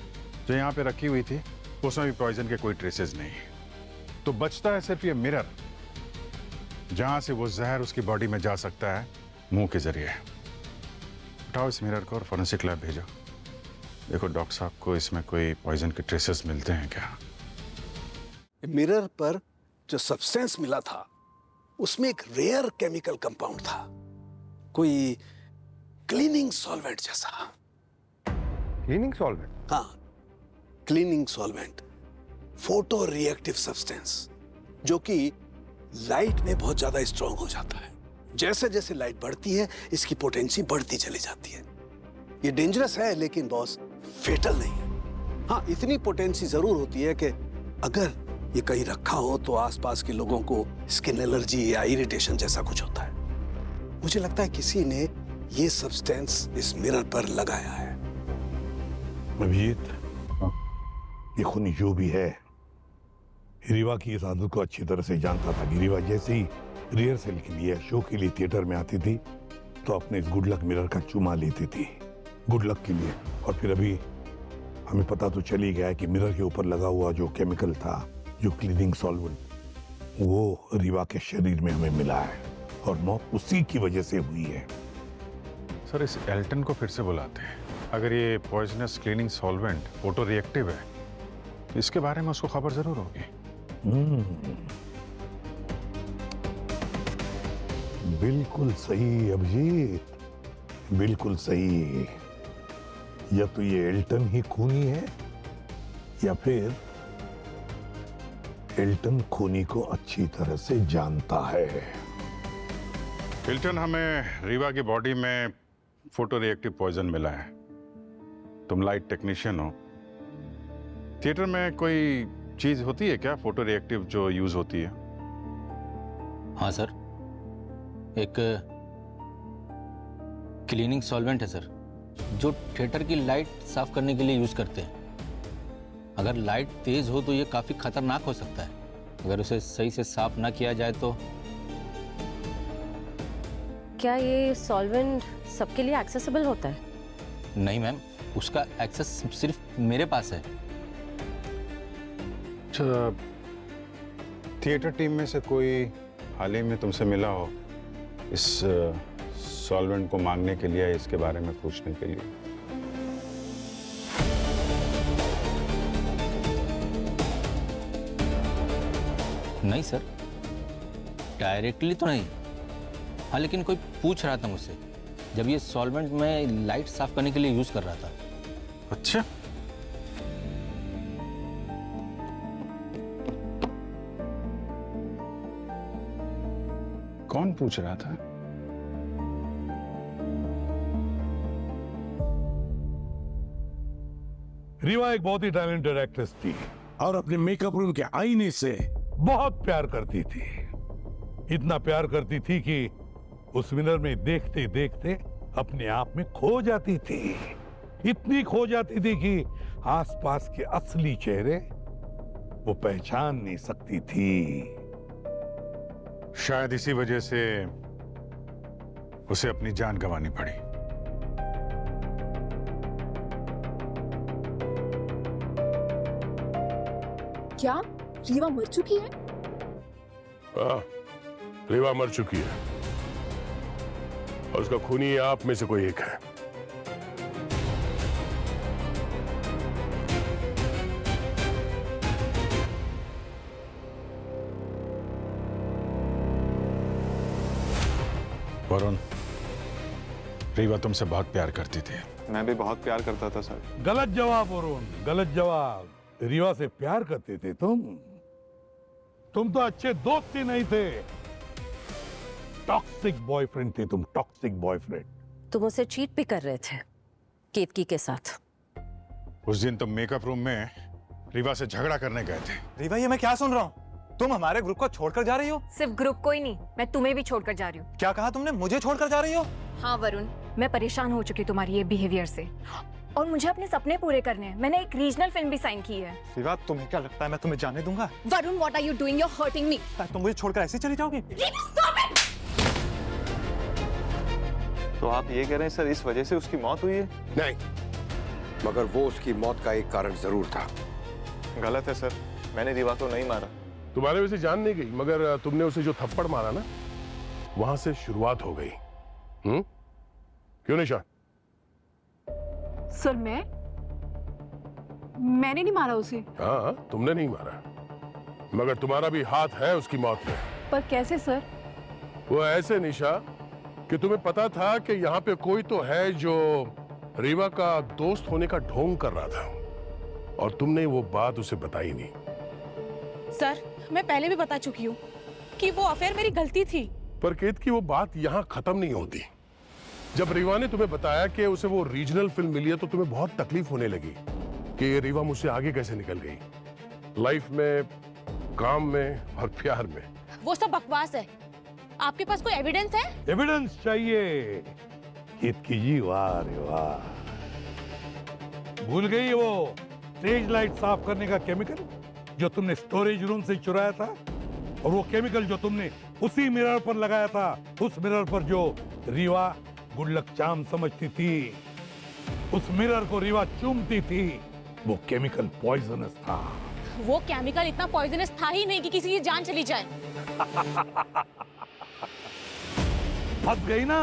जो यहाँ पे रखी हुई थी उसमें भी पॉइजन के कोई ट्रेसेस नहीं। तो बचता है सिर्फ ये मिरर, जहां से वो जहर उसकी बॉडी में जा सकता है, मुंह के जरिए। उठाओ इस मिरर को और फोरेंसिक लैब भेजो। देखो डॉक्टर साहब को इसमें कोई पॉइजन के ट्रेसेस मिलते हैं क्या।
मिरर पर जो सब्सटेंस मिला था उसमें एक रेयर केमिकल कंपाउंड था, कोई क्लीनिंग सॉल्वेंट जैसा।
Cleaning solvent?
हाँ, cleaning solvent, photo reactive substance, जो कि लाइट में बहुत ज्यादा स्ट्रांग हो जाता है। जैसे जैसे लाइट बढ़ती है इसकी पोटेंसी बढ़ती चली जाती है। ये डेंजरस है लेकिन बॉस फेटल नहीं है। हाँ, इतनी पोटेंसी जरूर होती है कि अगर ये कहीं रखा हो तो आसपास के लोगों को स्किन एलर्जी या इरिटेशन जैसा कुछ होता है। मुझे लगता है किसी ने ये सब्सटेंस इस मिरर पर लगाया है।
अभिजीत, ये खूनी जो भी है, रीवा की इस आदत को अच्छी तरह से जानता था कि रीवा जैसे ही रिहर्सल के लिए, शो के लिए थिएटर में आती थी तो अपने इस गुड लक मिरर का चुमा लेती थी, गुड लक के लिए। और फिर अभी हमें पता तो चल ही गया है कि मिरर के ऊपर लगा हुआ जो केमिकल था, जो क्लीनिंग सॉल्वेंट, वो रीवा के शरीर में हमें मिला है और मौत उसी की वजह से हुई है।
सर, इस एल्टन को फिर से बुलाते हैं। अगर ये poisonous cleaning solvent photo reactive है तो इसके बारे में उसको खबर जरूर होगी।
बिल्कुल सही अभिजीत, बिल्कुल सही। या तो ये एल्टन ही खूनी है या फिर एल्टन खूनी को अच्छी तरह से जानता है।
एल्टन, हमें रीवा की बॉडी में फोटो रिएक्टिव पॉइजन मिला है। तुम लाइट टेक्नीशियन हो, थिएटर में कोई चीज होती है क्या फोटो रिएक्टिव जो यूज होती है?
हाँ सर, एक क्लीनिंग सॉल्वेंट है सर, जो थिएटर की लाइट साफ करने के लिए यूज करते हैं। अगर लाइट तेज हो तो ये काफी खतरनाक हो सकता है। अगर उसे सही से साफ ना किया जाए तो।
क्या ये सॉल्वेंट सबके लिए एक्सेसिबल होता है?
नहीं मैम, उसका एक्सेस सिर्फ मेरे पास है।
अच्छा, थिएटर टीम में से कोई हाल ही में तुमसे मिला हो इस सॉल्वेंट को मांगने के लिए, इसके बारे में पूछने के लिए?
नहीं सर, डायरेक्टली तो नहीं। हाँ, लेकिन कोई पूछ रहा था मुझसे जब ये सॉल्वेंट मैं लाइट साफ करने के लिए यूज कर रहा था।
अच्छा, कौन पूछ रहा था?
रीवा एक बहुत ही टैलेंटेड एक्ट्रेस थी और अपने मेकअप रूम के आईने से बहुत प्यार करती थी। इतना प्यार करती थी कि उस मिरर में देखते देखते अपने आप में खो जाती थी। इतनी खो जाती थी कि आसपास के असली चेहरे वो पहचान नहीं सकती थी।
शायद इसी वजह से उसे अपनी जान गंवानी पड़ी।
क्या रीवा मर चुकी है?
हाँ, रीवा मर चुकी है और उसका खूनी आप में से कोई एक है।
वरुण, रीवा तुमसे बहुत प्यार करती थी।
मैं भी बहुत प्यार करता था सर।
गलत जवाब वरुण, गलत जवाब। रीवा से प्यार करते थे तुम तो अच्छे दोस्त ही नहीं थे, टॉक्सिक बॉयफ्रेंड थे तुम, टॉक्सिक बॉयफ्रेंड।
तुम उसे चीट भी कर रहे थे केतकी के साथ।
उस दिन तुम मेकअप रूम में रीवा से झगड़ा करने गए थे।
रीवा, ये मैं क्या सुन रहा हूँ? तुम हमारे ग्रुप को छोड़कर जा रही हो?
सिर्फ ग्रुप को ही नहीं, मैं तुम्हें भी छोड़कर जा रही हूँ।
क्या कहा तुमने? मुझे छोड़कर जा रही हो?
हाँ वरुण, मैं परेशान हो चुकी तुम्हारी ये बिहेवियर से और मुझे अपने सपने पूरे करने हैं। मैंने एक रीजनल फिल्म भी साइन की है।
रीवा, तुम्हें क्या लगता है मैं तुम्हें जाने दूंगा?
Varun, what are you doing? You are hurting me.
तुम मुझे छोड़कर ऐसे चली जाओगी? तो आप ये कह रहे हैं सर इस वजह से उसकी मौत हुई है?
नहीं, मगर वो उसकी मौत का एक कारण जरूर था।
गलत है सर, मैंने रीवा को नहीं मारा।
तुम्हारे वजह से जान नहीं गई, मगर तुमने उसे जो थप्पड़ मारा ना, वहां से शुरुआत हो गई। क्यों निशा?
सर मैंने नहीं मारा उसे।
हाँ, तुमने नहीं मारा, मगर तुम्हारा भी हाथ है उसकी मौत में।
पर कैसे सर?
वो ऐसे निशा कि तुम्हें पता था कि यहाँ पे कोई तो है जो रीवा का दोस्त होने का ढोंग कर रहा था और तुमने वो बात उसे बताई नहीं।
सर, मैं पहले भी बता चुकी हूँ कि वो अफेयर मेरी गलती थी।
पर केत की वो बात यहाँ खत्म नहीं होती। जब रीवा ने तुम्हें बताया कि उसे वो रीजनल फिल्म मिली है तो तुम्हें बहुत तकलीफ होने लगी कि ये रीवा मुझसे आगे कैसे निकल गई, लाइफ में, काम में और प्यार में।
वो सब बकवास है। आपके पास कोई एविडेंस है?
एविडेंस चाहिए? केतकी जी, वाह रे वाह। भूल गई वो स्टेज लाइट साफ करने का केमिकल जो तुमने स्टोरेज रूम से चुराया था, और वो केमिकल जो तुमने उसी मिरर पर लगाया था, उस मिरर पर जो रीवा गुडलक चाम समझती थी, उस मिरर को रीवा चूमती थी, वो केमिकल पॉइजनस था।
वो केमिकल इतना पॉइजनस था ही नहीं कि किसी की जान चली जाए।
फंस गई ना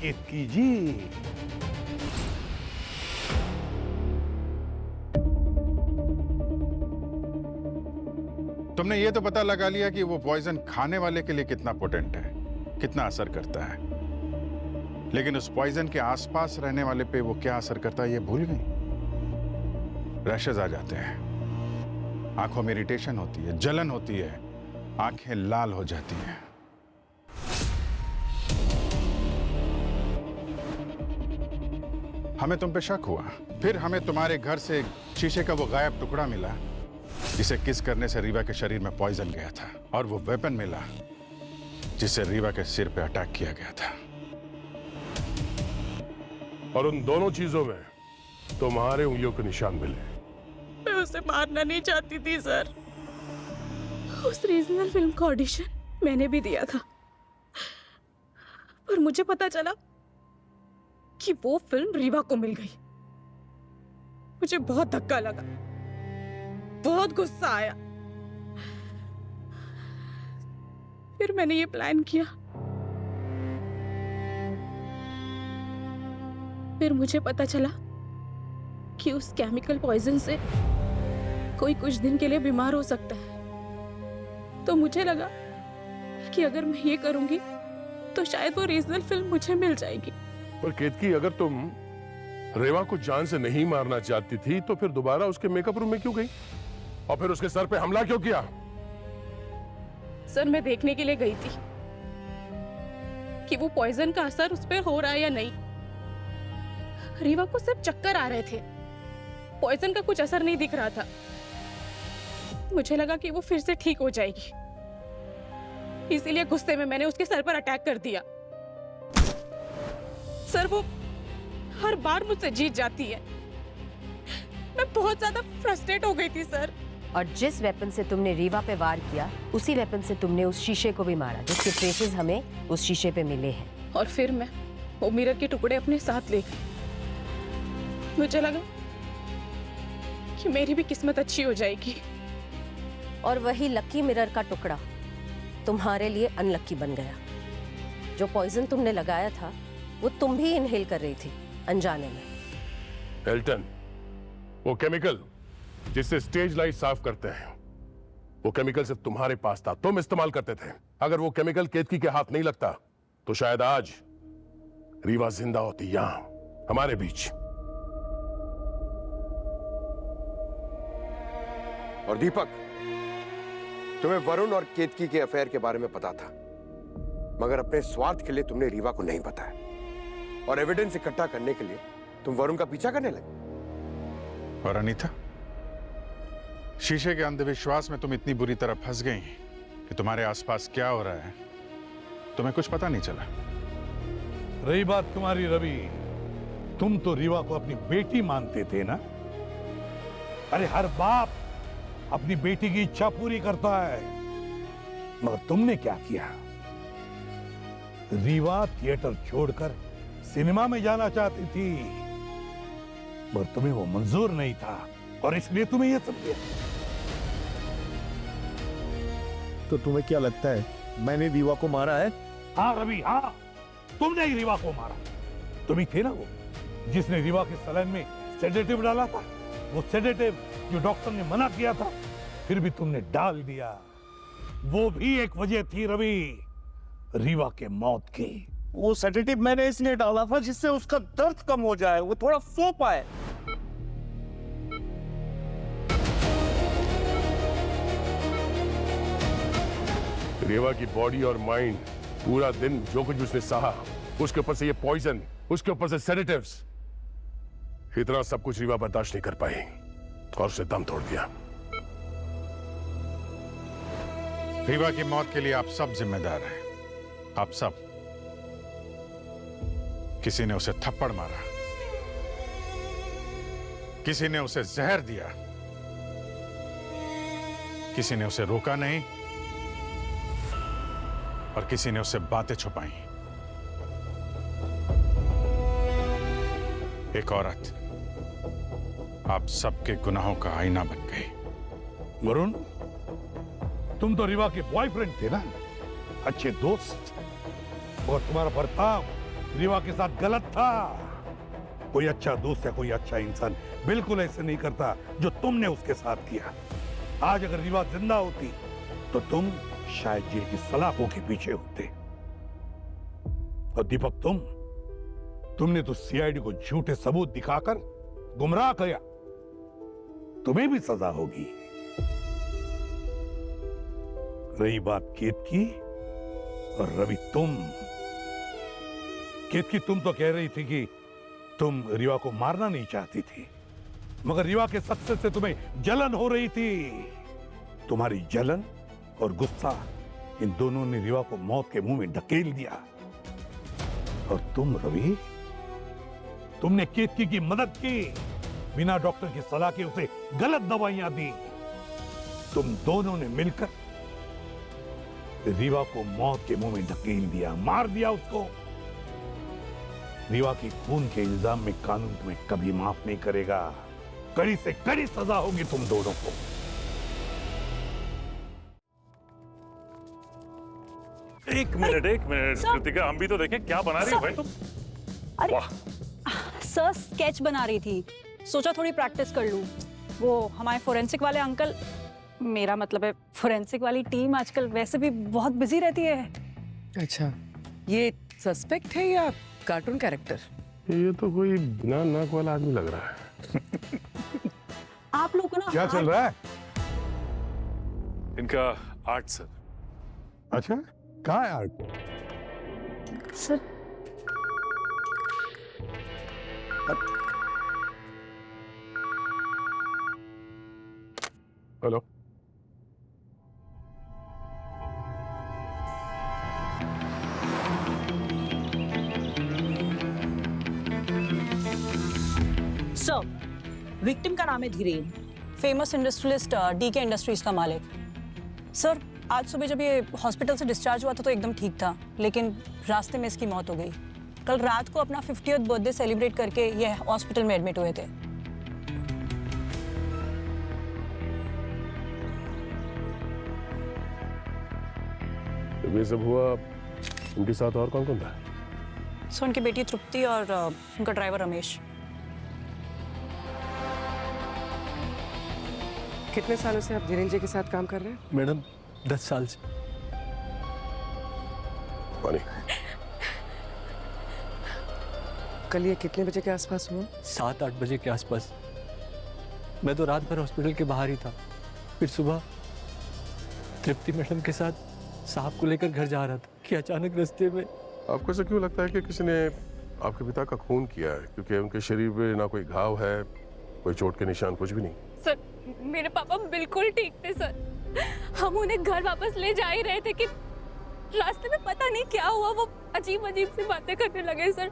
केतकी जी।
तुमने ये तो पता लगा लिया कि वो पॉइजन खाने वाले के लिए कितना पोटेंट है, कितना असर करता है, लेकिन उस पॉइजन के आसपास रहने वाले पे वो क्या असर करता है ये भूल गई। रैशेज आ जाते हैं, आंखों में इरिटेशन होती है, जलन होती है, आंखें लाल हो जाती हैं। हमें तुम पे शक हुआ, फिर हमें तुम्हारे घर से शीशे का वो गायब टुकड़ा मिला जिसे किस करने से रीवा के शरीर में पॉइजन गया था, और वो वेपन मिला जिससे रीवा के सिर पे अटैक किया गया था।
और उन दोनों चीजों में तुम्हारे उंगलियों के निशान मिले।
मैं उसे मारना नहीं चाहती थी सर। उस रीजनल फिल्म का ऑडिशन मैंने भी दिया था, पर मुझे पता चला कि वो फिल्म रीवा को मिल गई। मुझे बहुत धक्का लगा, बहुत गुस्सा आया। फिर मैंने ये प्लान किया। फिर मुझे पता चला कि उस केमिकल पॉइजन से कोई कुछ दिन के लिए बीमार हो सकता है। तो मुझे लगा कि अगर मैं ये करूंगी तो शायद वो रीजनल फिल्म मुझे मिल जाएगी।
पर केतकी, अगर तुम रेवा को जान से नहीं मारना चाहती थी तो फिर दोबारा उसके मेकअप रूम में क्यों गई और फिर उसके सर पे हमला क्यों किया?
सर, मैं देखने के लिए गई थी कि वो पॉइजन का असर उस पर हो रहा है या नहीं। रीवा को सिर्फ चक्कर आ रहे थे, पॉइजन का कुछ असर नहीं दिख रहा था। मुझे लगा कि वो फिर से ठीक हो जाएगी, इसीलिए गुस्से में मैंने उसके सर पर अटैक कर दिया। सर, वो हर बार मुझसे जीत जाती है। मैं बहुत ज्यादा फ्रस्ट्रेट हो गई थी सर।
और जिस वेपन से तुमने रीवा पे वार किया, उसी वेपन से तुमने उस शीशे को भी मारा, जिसके ट्रेसेस हमें उस शीशे पे मिले हैं।
और फिर मैं वो मिरर के टुकड़े अपने साथ ले गई। मुझे लगा कि मेरी भी किस्मत अच्छी हो जाएगी।
और वही लकी मिरर का टुकड़ा तुम्हारे लिए अनलकी बन गया। जो पॉइजन तुमने लगाया था वो तुम भी इनहेल कर रही थी अनजाने में।
एल्टन, वो केमिकल जिससे स्टेज लाइट साफ करते हैं, वो केमिकल सिर्फ तुम्हारे पास था, तुम इस्तेमाल करते थे। अगर वो केमिकल केतकी के हाथ नहीं लगता तो शायद आज रीवा जिंदा होती यहां हमारे बीच।
और दीपक, तुम्हें वरुण और केतकी के अफेयर के बारे में पता था, मगर अपने स्वार्थ के लिए तुमने रीवा को नहीं बताया और एविडेंस इकट्ठा करने के लिए तुम वरुण का पीछा करने लगे।
और अनीता, शीशे के अंधविश्वास में तुम इतनी बुरी तरह फंस गई कि तुम्हारे आसपास क्या हो रहा है तुम्हें कुछ पता नहीं चला।
रही बात तुम्हारी रवि, तुम तो रीवा को अपनी बेटी मानते थे ना? अरे हर बाप अपनी बेटी की इच्छा पूरी करता है, मगर तुमने क्या किया? रीवा थिएटर छोड़कर सिनेमा में जाना चाहती थी, मगर तुम्हें वो मंजूर नहीं था और इसलिए तुम्हें यह सब किया।
तो तुम्हें क्या लगता है मैंने रीवा को मारा है?
हाँ रवि, हाँ, तुमने ही रीवा को मारा। तुम ही थे ना वो जिसने रीवा के सलाइन में सेडेटिव डाला था, वो सेडेटिव जो डॉक्टर ने मना किया था, फिर भी तुमने डाल दिया। वो भी एक वजह थी रवि, रीवा के मौत की।
वो सेडेटिव मैंने इसलिए डाला था जिससे उसका दर्द कम हो जाए, वो थोड़ा सो पाए।
रेवा की बॉडी और माइंड पूरा दिन जो कुछ उसने सहा, उसके ऊपर से ये पॉइजन, उसके ऊपर से सेडेटिव्स, इतना सब कुछ रीवा बर्दाश्त नहीं कर पाई और उसे दम तोड़ दिया।
रीवा की मौत के लिए आप सब जिम्मेदार हैं, आप सब। किसी ने उसे थप्पड़ मारा, किसी ने उसे जहर दिया, किसी ने उसे रोका नहीं और किसी ने उसे बातें छुपाई। एक औरत आप सबके गुनाहों का आईना बन गई।
वरुण, तुम तो रीवा के बॉयफ्रेंड थे ना, अच्छे दोस्त, और तुम्हारा बर्ताव रीवा के साथ गलत था। कोई अच्छा दोस्त या कोई अच्छा इंसान बिल्कुल ऐसे नहीं करता जो तुमने उसके साथ किया। आज अगर रीवा जिंदा होती तो तुम शायद जेल की सलाखों के पीछे होते। और दीपक, तुमने तो सीआईडी को झूठे सबूत दिखाकर गुमराह किया, तुम्हें भी सजा होगी। रही बात केतकी और रवि, केतकी, तुम तो कह रही थी कि तुम रीवा को मारना नहीं चाहती थी, मगर रीवा के सक्सेस से तुम्हें जलन हो रही थी। तुम्हारी जलन और गुस्सा, इन दोनों ने रीवा को मौत के मुंह में ढकेल दिया। और तुम रवि, तुमने केतकी की मदद की, बिना डॉक्टर की सलाह के उसे गलत दवाइयां दी। तुम दोनों ने मिलकर रीवा को मौत के मुंह में ढकेल दिया, मार दिया उसको। रीवा की खून के इल्जाम में कानून तुम्हें कभी माफ नहीं करेगा। कड़ी से कड़ी सजा होगी तुम दोनों को।
एक मिनट कृतिका, हम भी तो देखें क्या बना रही हो भाई तुम।
अरे सर स्केच बना रही थी, सोचा थोड़ी प्रैक्टिस कर लूं। वो हमारे फोरेंसिक वाले अंकल, मेरा मतलब है फोरेंसिक वाली टीम आजकल वैसे भी बहुत बिजी रहती है।
अच्छा, ये सस्पेक्ट है या कार्टून कैरेक्टर?
ये तो कोई बिना नाक वाला आदमी लग रहा है।
आप लोग को ना
क्या चल रहा है?
इनका आर्ट सर।
अच्छा, कहाँ है art?
Sir
hello,
sir, victim का नाम है Dhiren, famous industrialist DK industries का मालिक। सर, आज सुबह जब ये हॉस्पिटल से डिस्चार्ज हुआ था तो एकदम ठीक था, लेकिन रास्ते में इसकी मौत हो गई। कल रात को अपना 50th बर्थडे सेलिब्रेट करके ये हॉस्पिटल में एडमिट हुए थे।
जब ये सब हुआ, उनके साथ और कौन कौन था?
सर, उनकी बेटी तृप्ति और उनका ड्राइवर रमेश।
कितने सालों से आप धीरेन जी के साथ काम कर रहे हैं?
मैडम 10 साल से।
पानी।
कल ये कितने बजे के आसपास हुआ?
7-8 बजे के आसपास। मैं तो रात भर हॉस्पिटल के बाहर ही था, फिर सुबह तृप्ति मैडम के साथ साहब को लेकर घर जा रहा था कि अचानक रास्ते में।
आपको ऐसा क्यों लगता है कि किसी ने आपके पिता का खून किया है? क्योंकि उनके शरीर पे ना कोई घाव है, कोई चोट के निशान, कुछ भी नहीं।
सर, मेरे पापा बिल्कुल ठीक थे सर। हम उन्हें घर वापस ले जा ही रहे थे कि रास्ते में पता नहीं क्या हुआ, वो अजीब अजीब सी बातें करने लगे सर।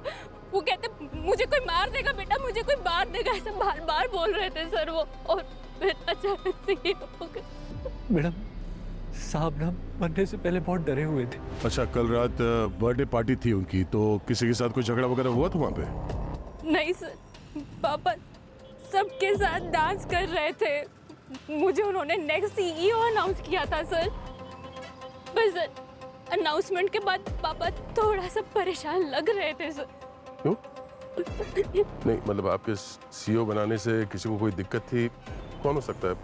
वो कहते मुझे कोई मार देगा बेटा, मुझे कोई मार देगा, ऐसे बार बार बोल रहे थे सर वो। और फिर अचानक से ये हो गया।
मैडम, साहब ना मरने से पहले बहुत डरे हुए थे।
अच्छा, कल रात बर्थडे पार्टी थी उनकी, तो किसी के साथ कोई झगड़ा वगैरह हुआ था वहाँ पे?
नहीं सर, पापा सबके साथ डांस कर रहे थे। मुझे उन्होंने नेक्स्ट सीईओ अनाउंस किया था सर। बस सर, अनाउंसमेंट के बाद पापा थोड़ा सा परेशान लग रहे थे सर।
क्यों? नहीं, मतलब आपके सीईओ बनाने से किसी को कोई दिक्कत थी? कौन हो सकता है?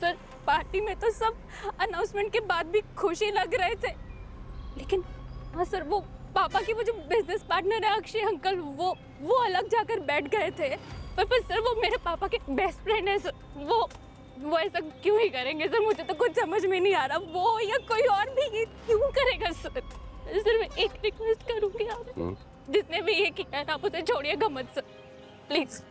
सर, पार्टी में तो सब अनाउंसमेंट के बाद भी खुशी लग रहे थे, लेकिन हाँ सर, वो पापा की वो जो बिजनेस पार्टनर है अक्षय अंकल, वो अलग जाकर बैठ गए थे। पर सर, वो मेरे पापा के बेस्ट फ्रेंड है सर। वो ऐसा क्यों ही करेंगे सर? मुझे तो कुछ समझ में नहीं आ रहा, वो या कोई और भी ये क्यों करेगा सर? सर, मैं एक रिक्वेस्ट करूंगी, आप जिसने भी ये किया है आप उसे छोड़िएगा मत सर, प्लीज।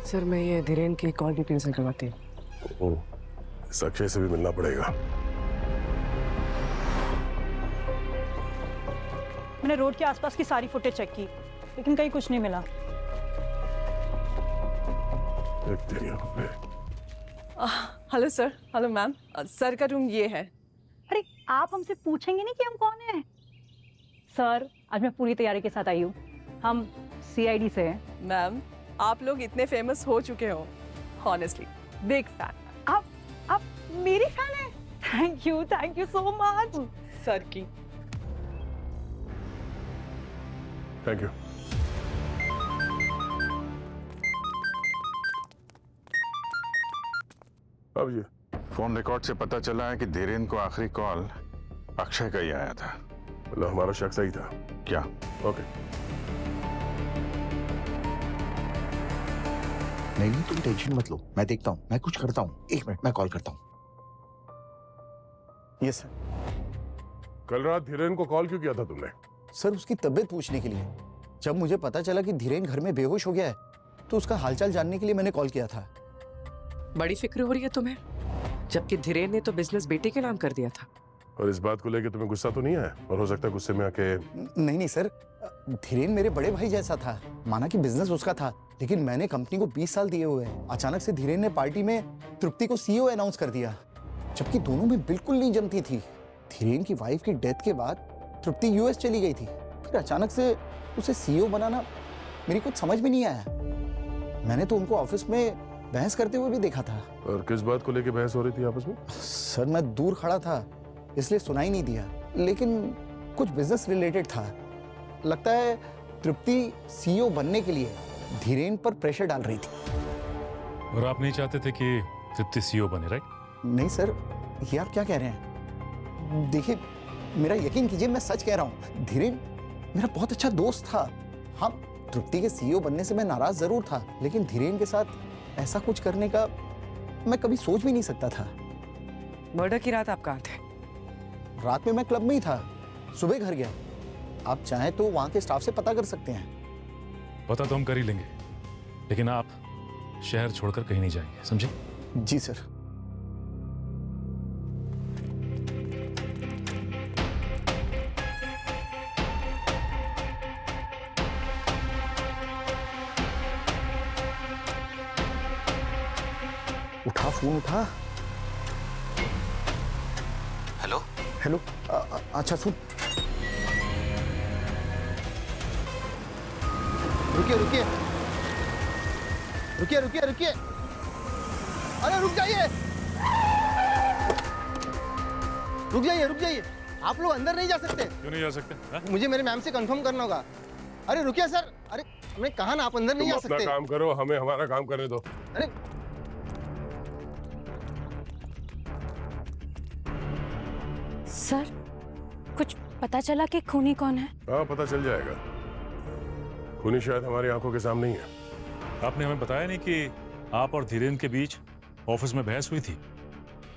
सर, मैं ये धीरेन की कॉल डिटेल्स निकलवाती हूँ।
अक्षय से भी मिलना पड़ेगा।
मैंने रोड के आसपास की सारी फुटेज चेक की, लेकिन कहीं कुछ नहीं मिला।
Hello sir. Hello ma'am. Sir का रूम ये है।
अरे, आप हमसे पूछेंगे नहीं कि हम कौन हैं? सर, आज मैं पूरी तैयारी के साथ आई हूँ। हम सीआईडी से हैं।
मैम, आप लोग इतने फेमस हो चुके हो, ऑनेस्टली बिग फैन।
आप मेरी फैन हैं? Thank you so much.
Sir की
थैंक यू। अब ये
फोन रिकॉर्ड से पता चला है कि धीरेन को आखिरी कॉल अक्षय का ही आया था।
मतलब हमारा शक सही था
क्या?
ओके।
नहीं, तुम टेंशन मत लो, मैं देखता हूँ, मैं कुछ करता हूँ। 1 मिनट, मैं कॉल करता हूँ।
Yes sir.
कल रात धीरेन को कॉल क्यों किया था तुमने?
सर, उसकी तबीयत पूछने के लिए। जब मुझे पता चला कि धीरेन घर में बेहोश हो गया है, तो उसका हालचाल जानने के लिए मैंने कॉल किया था।
बड़ी फिक्र हो रही है तुम्हें, जबकि धीरेन ने तो बिजनेस बेटे के नाम कर दिया था।
और इस बात को लेकर तुम्हें गुस्सा तो नहीं आया? और हो सकता है गुस्से में आके।
नहीं सर, धीरेन मेरे बड़े भाई जैसा था। माना कि बिजनेस उसका था, लेकिन मैंने कंपनी को 20 साल दिए हुए हैं। अचानक से धीरेन ने पार्टी में तृप्ति को सीईओ अनाउंस कर दिया, जबकि दोनों में बिल्कुल नहीं जमती थी। धीरेन की वाइफ की डेथ के बाद तृप्ति यूएस चली गई थी, फिर अचानक से उसे सीईओ बनाना मेरी कुछ समझ में नहीं आया। मैंने तो उनको ऑफिस में बहस करते हुए भी देखा था।
और किस बात को लेके बहस हो रही थी आपस में?
सर मैं दूर खड़ा था इसलिए सुनाई नहीं दिया, लेकिन कुछ बिजनेस रिलेटेड था। लगता है तृप्ति सीईओ बनने के लिए धीरेन पर प्रेशर डाल रही थी।
और आप नहीं चाहते थे कि तृप्ति सीईओ बने, राइट?
नहीं सर, ये आप क्या कह रहे हैं? देखिए मेरा यकीन कीजिए, मैं सच कह रहा हूँ। धीरेन मेरा बहुत अच्छा दोस्त था। हाँ, तृप्ति के सीईओ बनने से मैं नाराज जरूर था, लेकिन धीरेन के साथ ऐसा कुछ करने का मैं कभी सोच भी नहीं सकता था।
मर्डर की रात आप कहाँ थे?
रात में मैं क्लब में ही था, सुबह घर गया। आप चाहें तो वहां के स्टाफ से पता कर सकते हैं।
पता तो हम कर ही लेंगे, लेकिन आप शहर छोड़कर कहीं नहीं जाएंगे, समझे?
जी सर। उठा, फोन उठा।
हेलो
हेलो, अच्छा सुन, रुकिए रुकिए रुकिए रुकिए रुकिए, अरे रुक जाइए, रुक जाइए रुक जाइए, आप लोग अंदर नहीं जा सकते।
क्यों नहीं जा सकते? हा?
मुझे मेरे मैम से कंफर्म करना होगा। अरे रुकिए सर, अरे हमने कहा ना आप अंदर नहीं जा
तुम अपना
सकते।
काम करो, हमें हमारा काम करने दो।
अरे
सर, कुछ पता चला कि खूनी कौन है?
हाँ, पता चल जाएगा। खूनी शायद हमारी आंखों के सामने ही है।
आपने हमें बताया नहीं कि आप और धीरेन के बीच ऑफिस में बहस हुई थी।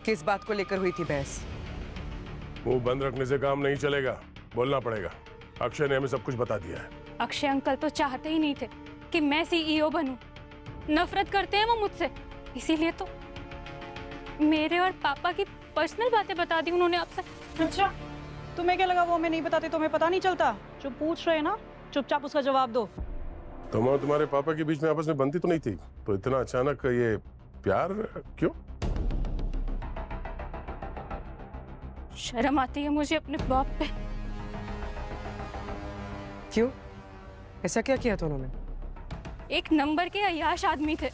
किस बात को लेकर हुई थी बहस?
मुंह बंद रखने से काम नहीं चलेगा, बोलना पड़ेगा। अक्षय ने हमें सब कुछ बता दिया है।
अक्षय अंकल तो चाहते ही नहीं थे कि मैं सीईओ बनूं। नफरत करते हैं वो मुझसे, इसीलिए तो मेरे और पापा की पर्सनल बातें बता दी उन्होंने आपसे।
अच्छा, तुम्हें क्या लगा वो हमें नहीं बताते? तुम्हें पता नहीं चलता? जो पूछ रहे हैं ना, चुपचाप उसका जवाब दो।
तुम और तुम्हारे पापा के बीच में आपस में बनती तो नहीं थी, तो इतना अचानक ये प्यार क्यों?
शर्म आती है मुझे अपने बाप पे।
क्यों? ऐसा क्या किया था उन्होंने?
एक नंबर के अय्याश आदमी थे,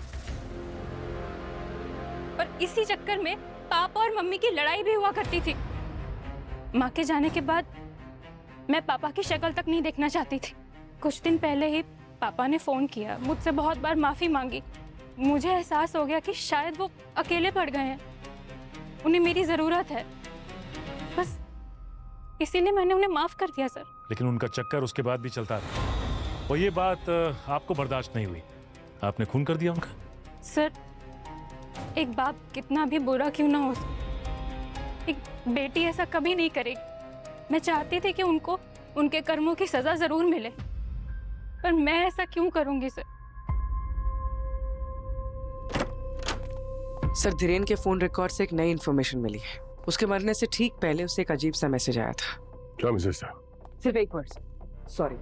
और इसी चक्कर में पापा और मम्मी की लड़ाई भी हुआ करती थी। माँ के जाने के बाद मैं पापा की शक्ल तक नहीं देखना चाहती थी। कुछ दिन पहले ही पापा ने फोन किया, मुझसे बहुत बार माफी मांगी। मुझे एहसास हो गया कि शायद वो अकेले पड़ गए हैं, उन्हें मेरी जरूरत है, बस इसीलिए मैंने उन्हें माफ कर दिया सर।
लेकिन उनका चक्कर उसके बाद भी चलता रहा, और ये बात आपको बर्दाश्त नहीं हुई, आपने खून कर दिया उनका।
सर, एक बाप कितना भी बुरा क्यों ना हो, एक बेटी ऐसा कभी नहीं करेगी। मैं चाहती थी कि उनको उनके कर्मों की सजा जरूर मिले, पर मैं ऐसा क्यों करूंगी सर?
सर, धीरेन के फोन रिकॉर्ड से एक नई इन्फॉर्मेशन मिली है। उसके मरने से ठीक पहले उसे एक अजीब सा मैसेज आया था।
क्या मैसेज था?
सिर्फ एक वर्ड, सॉरी।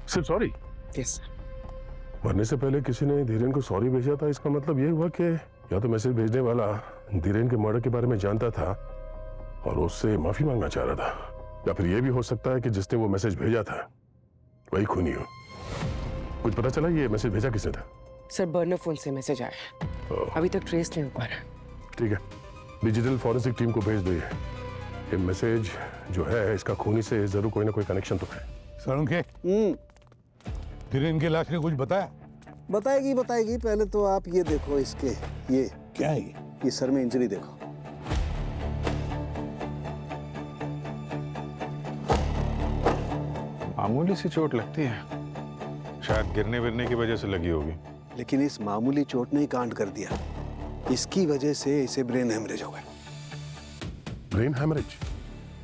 सिर्फ सॉरी?
Yes sir.
मरने से पहले किसी ने धीरेन को सॉरी भेजा था। इसका मतलब ये हुआ कि या तो मैसेज भेजने वाला धीरेन के मर्डर के बारे में जानता था और उससे माफी मांगना चाह रहा था, या फिर ये भी हो सकता है कि जिसने वो मैसेज भेजा था वही खूनी हो। कुछ पता चला ये मैसेज भेजा किसने था?
सर, बर्नर फोन से मैसेज आया है, अभी तक ट्रेस नहीं हो पा रहा।
ठीक है, डिजिटल फॉरेंसिक टीम को भेज दो। ये मैसेज जो है इसका खूनी से जरूर कोई ना कोई कनेक्शन तो है।
सड़ुंखे, धीरेन के लाश ने कुछ बताया?
बताएगी बताएगी, पहले तो आप ये देखो, इसके ये
क्या है
ये सर में इंजरी देखो।
मामूली सी चोट लगती है, शायद गिरने विरने की वजह से लगी होगी।
लेकिन इस मामूली चोट ने ही कांड कर दिया। इसकी वजह से इसे ब्रेन हेमरेज हो गया।
Brain haemorrhage?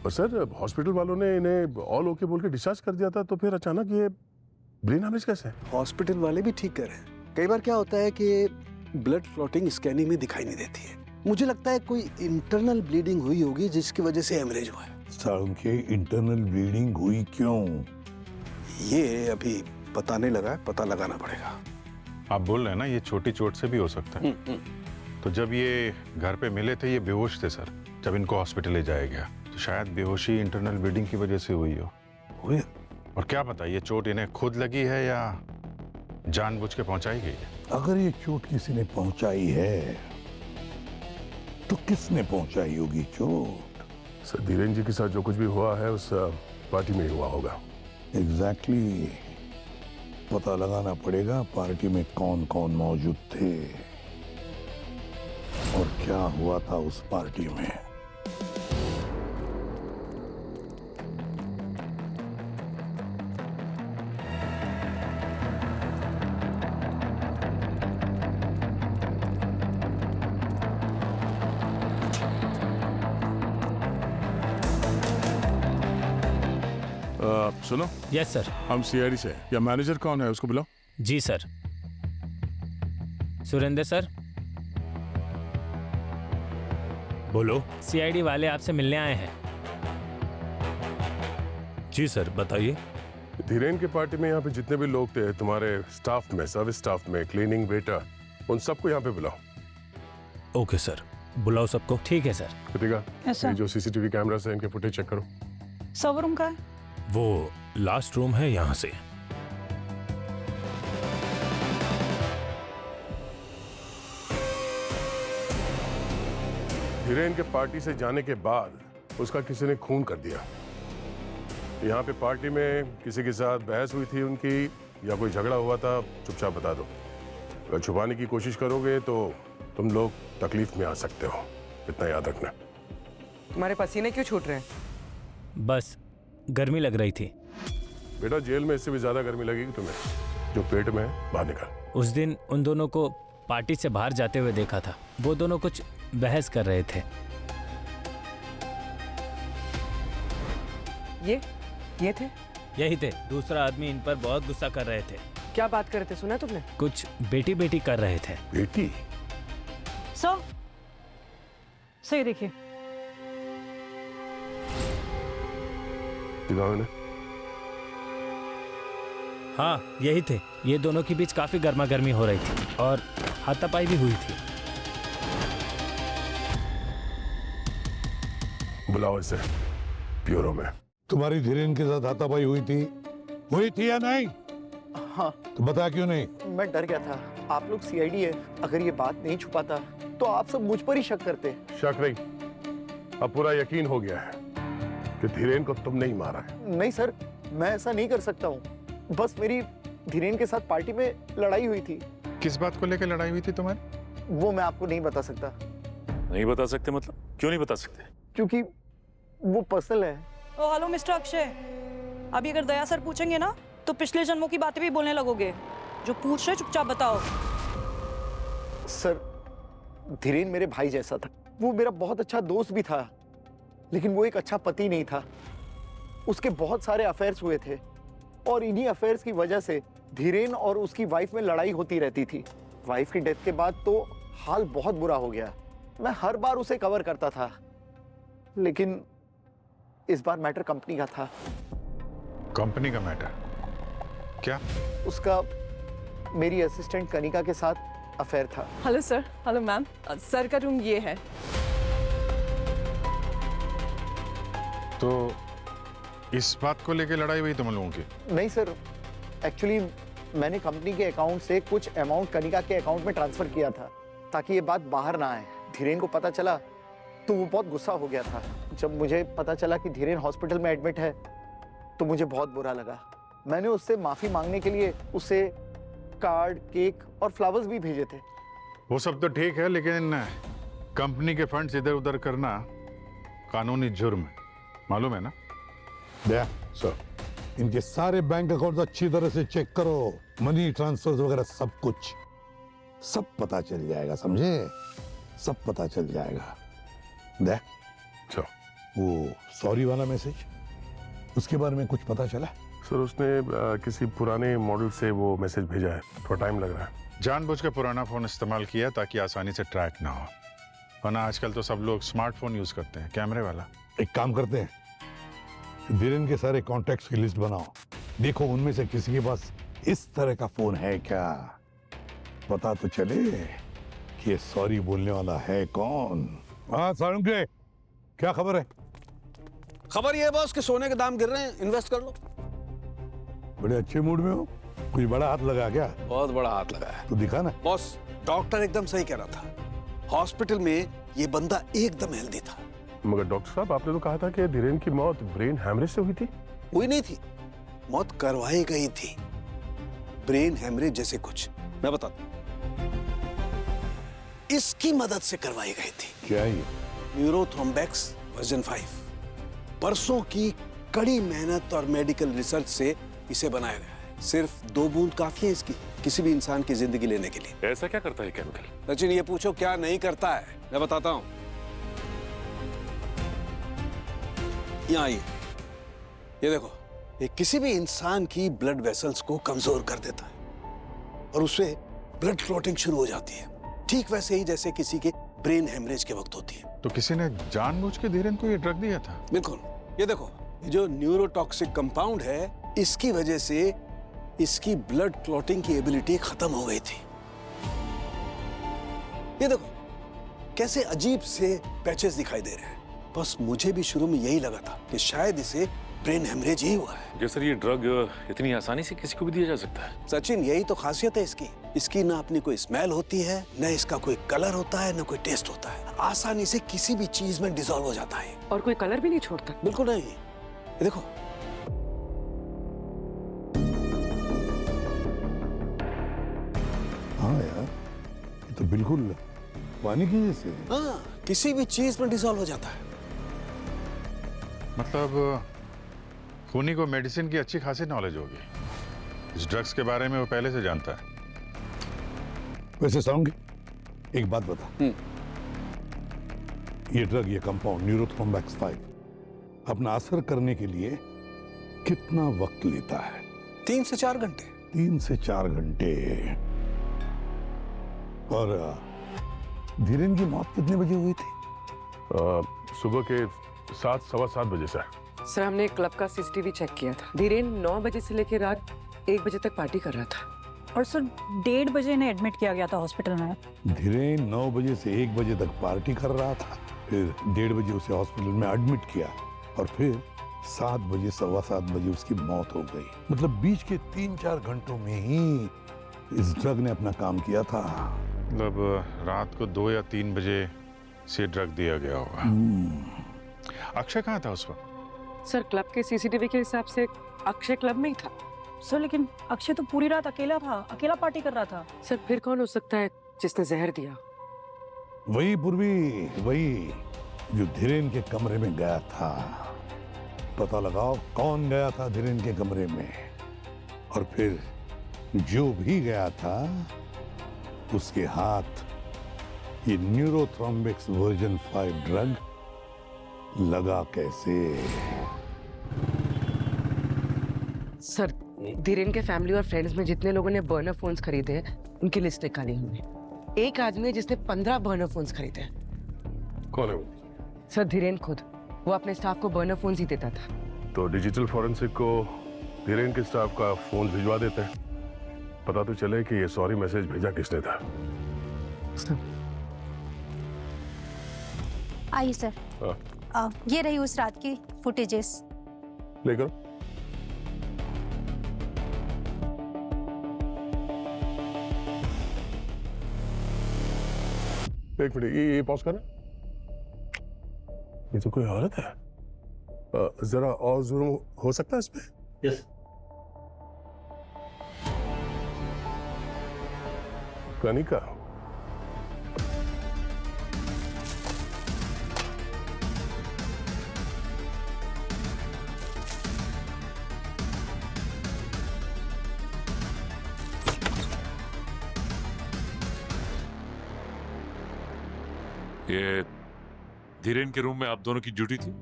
और सर, हॉस्पिटल वालों ने इन्हें ऑल ओके बोल के डिस्चार्ज कर दिया था, तो फिर अचानक ये ब्रेन हेमरेज कैसे?
हॉस्पिटल वाले भी ठीक कर रहे हैं। कई बार क्या होता है कि ब्लड क्लॉटिंग स्कैनिंग में दिखाई नहीं देती है। मुझे लगता है कोई इंटरनल ब्लीडिंग हुई होगी जिसकी वजह से हेमरेज हुआ है।
सड़ुंखे, इंटरनल ब्लीडिंग हुई क्यों?
ये अभी पता नहीं लगा, पता लगाना पड़ेगा।
आप बोल रहे हैं ना ये छोटी चोट से भी हो सकता है। तो जब ये घर पे मिले थे ये बेहोश थे सर, जब इनको हॉस्पिटल ले जाया गया, तो शायद बेहोशी इंटरनल ब्लीडिंग की वजह से हुई हो। और क्या पता ये चोट इन्हें खुद लगी है या जानबूझ के पहुंचाई गई है।
अगर ये चोट किसी ने पहुंचाई है तो किसने पहुंचाई होगी चोट?
सर धीरेन जी के साथ जो कुछ भी हुआ है उस पार्टी में ही हुआ होगा।
एग्जैक्टली पता लगाना पड़ेगा पार्टी में कौन कौन मौजूद थे और क्या हुआ था उस पार्टी में।
सुनो।
Yes sir.
हम सीआईडी से, या मैनेजर कौन है उसको बुलाओ।
जी सर। सुरेंद्र सर। बोलो। सीआईडी वाले आपसे मिलने आए हैं।
जी सर बताइए। धीरेन की पार्टी में यहाँ पे जितने भी लोग थे तुम्हारे स्टाफ में, सर्विस स्टाफ में, क्लीनिंग वेटर, उन सबको यहाँ पे बुलाओ।
ओके सर, बुलाओ सबको। ठीक है सर।
Kritika,
Yes, sir.
ये जो सीसीटीवी कैमरास है इनके फुटेज चेक करो।
सर्वर रूम का है?
वो लास्ट रूम है यहाँ से।
धीरेन के पार्टी से जाने के बाद उसका किसी ने खून कर दिया। यहाँ पे पार्टी में किसी के साथ बहस हुई थी उनकी या कोई झगड़ा हुआ था, चुपचाप बता दो। अगर छुपाने की कोशिश करोगे तो तुम लोग तकलीफ में आ सकते हो, इतना याद रखना।
तुम्हारे पसीने क्यों छूट रहे हैं?
बस गर्मी लग रही थी।
बेटा जेल में इससे भी ज्यादा गर्मी लगेगी तुम्हें। जो पेट में है बाहर निकाल।
उस दिन उन दोनों को पार्टी से बाहर जाते हुए देखा था। वो दोनों कुछ बहस कर रहे थे।
ये थे?
यही थे। दूसरा आदमी इन पर बहुत गुस्सा कर रहे थे।
क्या बात कर रहे थे, सुना तुमने?
कुछ बेटी बेटी कर रहे थे।
बेटी?
सर सही देखिए।
हाँ यही थे। ये दोनों के बीच काफी गर्मा गर्मी हो रही थी और हाथापाई भी हुई थी।
बुलाओ इसे ब्यूरो में।
तुम्हारी धीरेन के साथ हाथापाई हुई थी या नहीं?
हाँ।
तो बता क्यों नहीं?
मैं डर गया था। आप लोग सीआईडी है, अगर ये बात नहीं छुपाता तो आप सब मुझ पर ही शक करते।
शक नहीं, अब पूरा यकीन हो गया है कि धीरेन को तुम नहीं मारा है।
नहीं सर, मैं ऐसा नहीं कर सकता हूँ। बस मेरी धीरेन के साथ पार्टी में लड़ाई हुई थी।
किस बात को लेकर लड़ाई हुई थी तुम्हारी?
वो मैं आपको नहीं बता सकता।
नहीं बता सकते मतलब? क्यों नहीं बता सकते?
क्योंकि वो पर्सनल है।
ओ हेलो मिस्टर अक्षय, अभी अगर दया सर पूछेंगे ना तो पिछले जन्मों की बातें भी बोलने लगोगे। जो पूछ रहे चुपचाप बताओ।
सर धीरेन मेरे भाई जैसा था। वो मेरा बहुत अच्छा दोस्त भी था, लेकिन वो एक अच्छा पति नहीं था। उसके बहुत सारे अफेयर्स हुए थे और इन्हीं अफेयर्स की वजह से धीरेन और उसकी वाइफ में लड़ाई होती रहती थी। वाइफ की डेथ के बाद तो हाल बहुत बुरा हो गया। मैं हर बार उसे कवर करता था, लेकिन इस बार मैटर कंपनी का था।
कंपनी का मैटर? क्या?
उसका मेरी असिस्टेंट कनिका के साथ अफेयर था।
Hello sir. Hello ma'am. Sir का रूम ये है।
तो इस बात को लेकर लड़ाई हुई तुम लोगों की?
नहीं सर, एक्चुअली मैंने कंपनी के अकाउंट से कुछ अमाउंट कनिका के अकाउंट में ट्रांसफर किया था ताकि ये बात बाहर ना आए। धीरेन को पता चला तो वो बहुत गुस्सा हो गया था। जब मुझे पता चला कि धीरेन हॉस्पिटल में एडमिट है तो मुझे बहुत बुरा लगा। मैंने उससे माफी मांगने के लिए उसे कार्ड, केक और फ्लावर्स भी भेजे थे।
वो सब तो ठीक है, लेकिन कंपनी के फंड्स इधर उधर करना कानूनी जुर्म है, मालूम है ना?
सर इनके सारे बैंक अकाउंट अच्छी तरह से चेक करो। मनी ट्रांसफर वगैरह सब कुछ, सब पता चल जाएगा, समझे? सब पता चल जाएगा। देख वो सॉरी वाला मैसेज, उसके बारे में कुछ पता चला?
सर उसने किसी पुराने मॉडल से वो मैसेज भेजा है। थोड़ा टाइम लग रहा है।
जानबूझ के पुराना फोन इस्तेमाल किया ताकि आसानी से ट्रैक ना हो, वरना आजकल तो सब लोग स्मार्टफोन यूज करते हैं, कैमरे वाला।
एक काम करते हैं, धीरेन के सारे कॉन्टैक्ट्स की लिस्ट बनाओ। देखो उनमें से किसी के पास इस तरह का फोन है क्या? पता तो चले कि ये सॉरी बोलने वाला है कौन। हाँ सारुंगे, क्या खबर है?
खबर ये है बॉस कि सोने के दाम गिर रहे हैं, इन्वेस्ट कर लो।
बड़े अच्छे मूड में हो, कुछ बड़ा हाथ लगा क्या?
बहुत बड़ा हाथ लगा है।
तो दिखा ना।
बॉस डॉक्टर एकदम सही कह रहा था, हॉस्पिटल में ये बंदा एकदम हेल्दी था।
मगर डॉक्टर साहब आपने तो कहा था कि धीरेन की मौत ब्रेन हैमरेज से हुई थी।
हुई नहीं थी, मौत करवाई गई थी, ब्रेन हेमरेज जैसे कुछ। मैं बताता हूं, इसकी मदद से करवाई गई थी।
क्या ये?
न्यूरोथ्रोम्बेक्स वर्जन 5। परसों की कड़ी मेहनत और मेडिकल रिसर्च से इसे बनाया गया है। सिर्फ 2 बूंद काफी है इसकी किसी भी इंसान की जिंदगी लेने के लिए।
ऐसा क्या करता है केमिकल?
सचिन ये पूछो क्या नहीं करता है, मैं बताता हूं। यहाँ आइए, ये देखो, ये किसी भी इंसान की ब्लड वेसल्स को कमजोर कर देता है और उससे ब्लड क्लॉटिंग शुरू हो जाती है, ठीक वैसे ही जैसे किसी के ब्रेन हेमरेज के वक्त होती है।
तो किसी ने जानबूझ के धीरेन को ये ड्रग दिया था?
बिल्कुल। ये देखो, ये जो न्यूरोटॉक्सिक कंपाउंड है, इसकी वजह से इसकी ब्लड क्लॉटिंग की एबिलिटी खत्म हो गई थी। ये देखो कैसे अजीब से पैचेस दिखाई दे रहे हैं। बस मुझे भी शुरू में यही लगा था कि शायद इसे ब्रेन हेमरेज ही हुआ है।
जी सर, ये ड्रग इतनी आसानी से किसी को भी दिया जा सकता है?
सचिन यही तो खासियत है इसकी। इसकी ना अपनी कोई स्मेल होती है, न इसका कोई कलर होता है, न कोई टेस्ट होता है। आसानी से किसी भी चीज में डिसॉल्व हो जाता है।
और कोई कलर भी नहीं छोड़ता?
बिल्कुल नहीं। ये देखो,
हाँ यार, ये तो बिल्कुल पानी की जैसे।
हाँ, किसी भी चीज में डिसॉल्व हो जाता है।
मतलब खूनी को मेडिसिन की अच्छी खासी नॉलेज होगी। इस ड्रग्स के बारे में वो पहले से जानता है।
वैसे साउंड, एक बात बता, ये ड्रग, ये कंपाउंड न्यूरोथ्रोम्बेक्स 5 अपना असर करने के लिए कितना वक्त लेता है?
3 से 4 घंटे।
3 से 4 घंटे। और धीरेन की मौत कितने बजे हुई थी?
सुबह के 7, सवा 7 बजे सर।
सर हमने क्लब का सीसीटीवी चेक किया था। धीरेन 9 बजे से लेकर रात 1 बजे तक पार्टी कर रहा था।
और सर 1:30 बजे इन्हें एडमिट किया गया था हॉस्पिटल में।
धीरेन 9 बजे से 1 बजे तक पार्टी कर रहा था, फिर 1:30 बजे उसे हॉस्पिटल में एडमिट किया और फिर 7 बजे, सवा 7 बजे उसकी मौत हो गई। मतलब बीच के 3-4 घंटों में ही इस ड्रग ने अपना काम किया था।
मतलब रात को 2 या 3 बजे से ड्रग दिया गया होगा। अक्षय कहाँ था उस वक्त?
सर क्लब के सीसीटीवी के हिसाब से अक्षय क्लब में ही था।
सर लेकिन अक्षय तो पूरी रात अकेला था, अकेला पार्टी कर रहा था।
सर फिर कौन हो सकता है जिसने जहर दिया?
वही पूर्वी, वही जो धीरेन के कमरे में गया था। पता लगाओ कौन गया था धीरेन के कमरे में, और फिर जो भी गया था उसके हाथ ये न्यूरोथ्रोम्बिक्स वर्जन 5 ड्रग लगा कैसे?
सर धीरेन के फैमिली और फ्रेंड्स में जितने लोगों ने बर्नर फोन्स खरीदे हैं उनकी लिस्ट निकाली हमने। एक आदमी है जिसने 15 बर्नर फोन्स खरीदे हैं।
कौन है वो?
सर धीरेन खुद। वो अपने स्टाफ को बर्नर फोन्स ही देता था।
तो डिजिटल फॉरेंसिक को धीरेन के स्टाफ का फोन भिजवा देते हैं, पता तो चले कि ये सॉरी मैसेज भेजा किसने था।
आइए सर। ये रही उस रात की फुटेजेस।
लेकर एक मिनट, ये पॉज कर। ये तो कोई औरत है। जरा और जूम हो सकता है इस पे?
यस।
कनिका,
ये धीरेन के रूम में आप दोनों की ड्यूटी थी?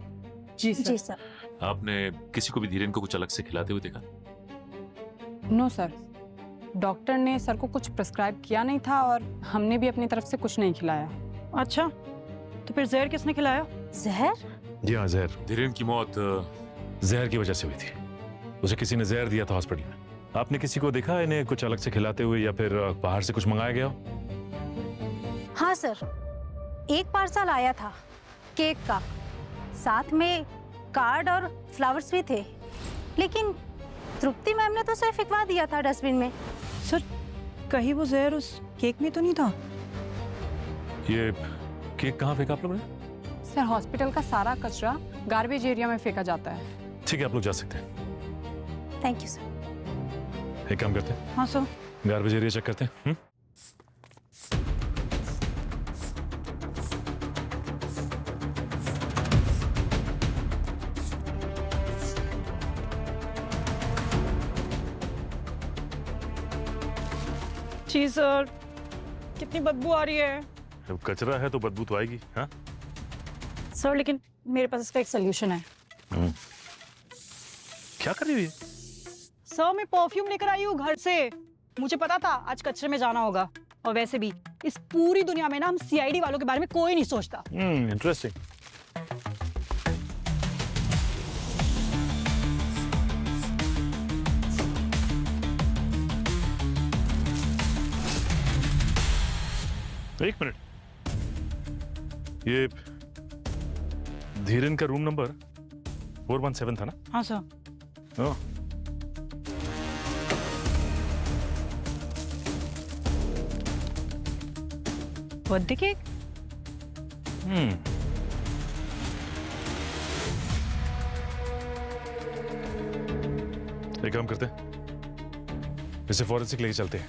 जी सर।
जी सर।
आपने किसी को भी धीरेन को कुछ अलग से खिलाते हुए देखा?
नो सर, डॉक्टर ने सर को कुछ प्रिस्क्राइब किया नहीं था और हमने भी अपनी तरफ से कुछ नहीं खिलाया।
अच्छा, तो फिर जहर किसने खिलाया?
जहर?
जी हाँ, जहर। धीरेन की मौत जहर की वजह से हुई थी। उसे किसी ने जहर दिया था हॉस्पिटल में। आपने किसी को देखा इन्हें कुछ अलग से खिलाते हुए या फिर बाहर से कुछ मंगाया गया हो?
हाँ सर, एक पार्सल आया था केक का, साथ में कार्ड और फ्लावर्स भी थे, लेकिन तृप्ति मैम ने तो सिर्फ फेंकवा दिया था डस्टबिन में।
सर कहीं वो जहर उस केक में तो नहीं था?
ये केक कहाँ फेंका आप लोगों ने?
सर हॉस्पिटल का सारा कचरा गार्बेज एरिया में फेंका जाता है।
ठीक है, आप लोग जा सकते हैं।
Thank you sir.
एक काम करते हैं,
हाँ सर।
गार्बेज एरिया चेक करते हैं।
जी सर, कितनी बदबू आ रही है।
जब कचरा है तो बदबू तो आएगी। हाँ
सर लेकिन मेरे पास इसका एक सोल्यूशन है।
क्या कर रही है?
सर मैं परफ्यूम लेकर आई हूँ घर से। मुझे पता था आज कचरे में जाना होगा, और वैसे भी इस पूरी दुनिया में ना हम सीआईडी वालों के बारे में कोई नहीं सोचता।
इंटरेस्टिंग। एक मिनट, ये धीरेन का रूम नंबर 417 था ना?
हाँ सर।
ओह,
बर्थडे केक?
एक काम करते हैं, इसे फॉरेंसिक लेके चलते हैं।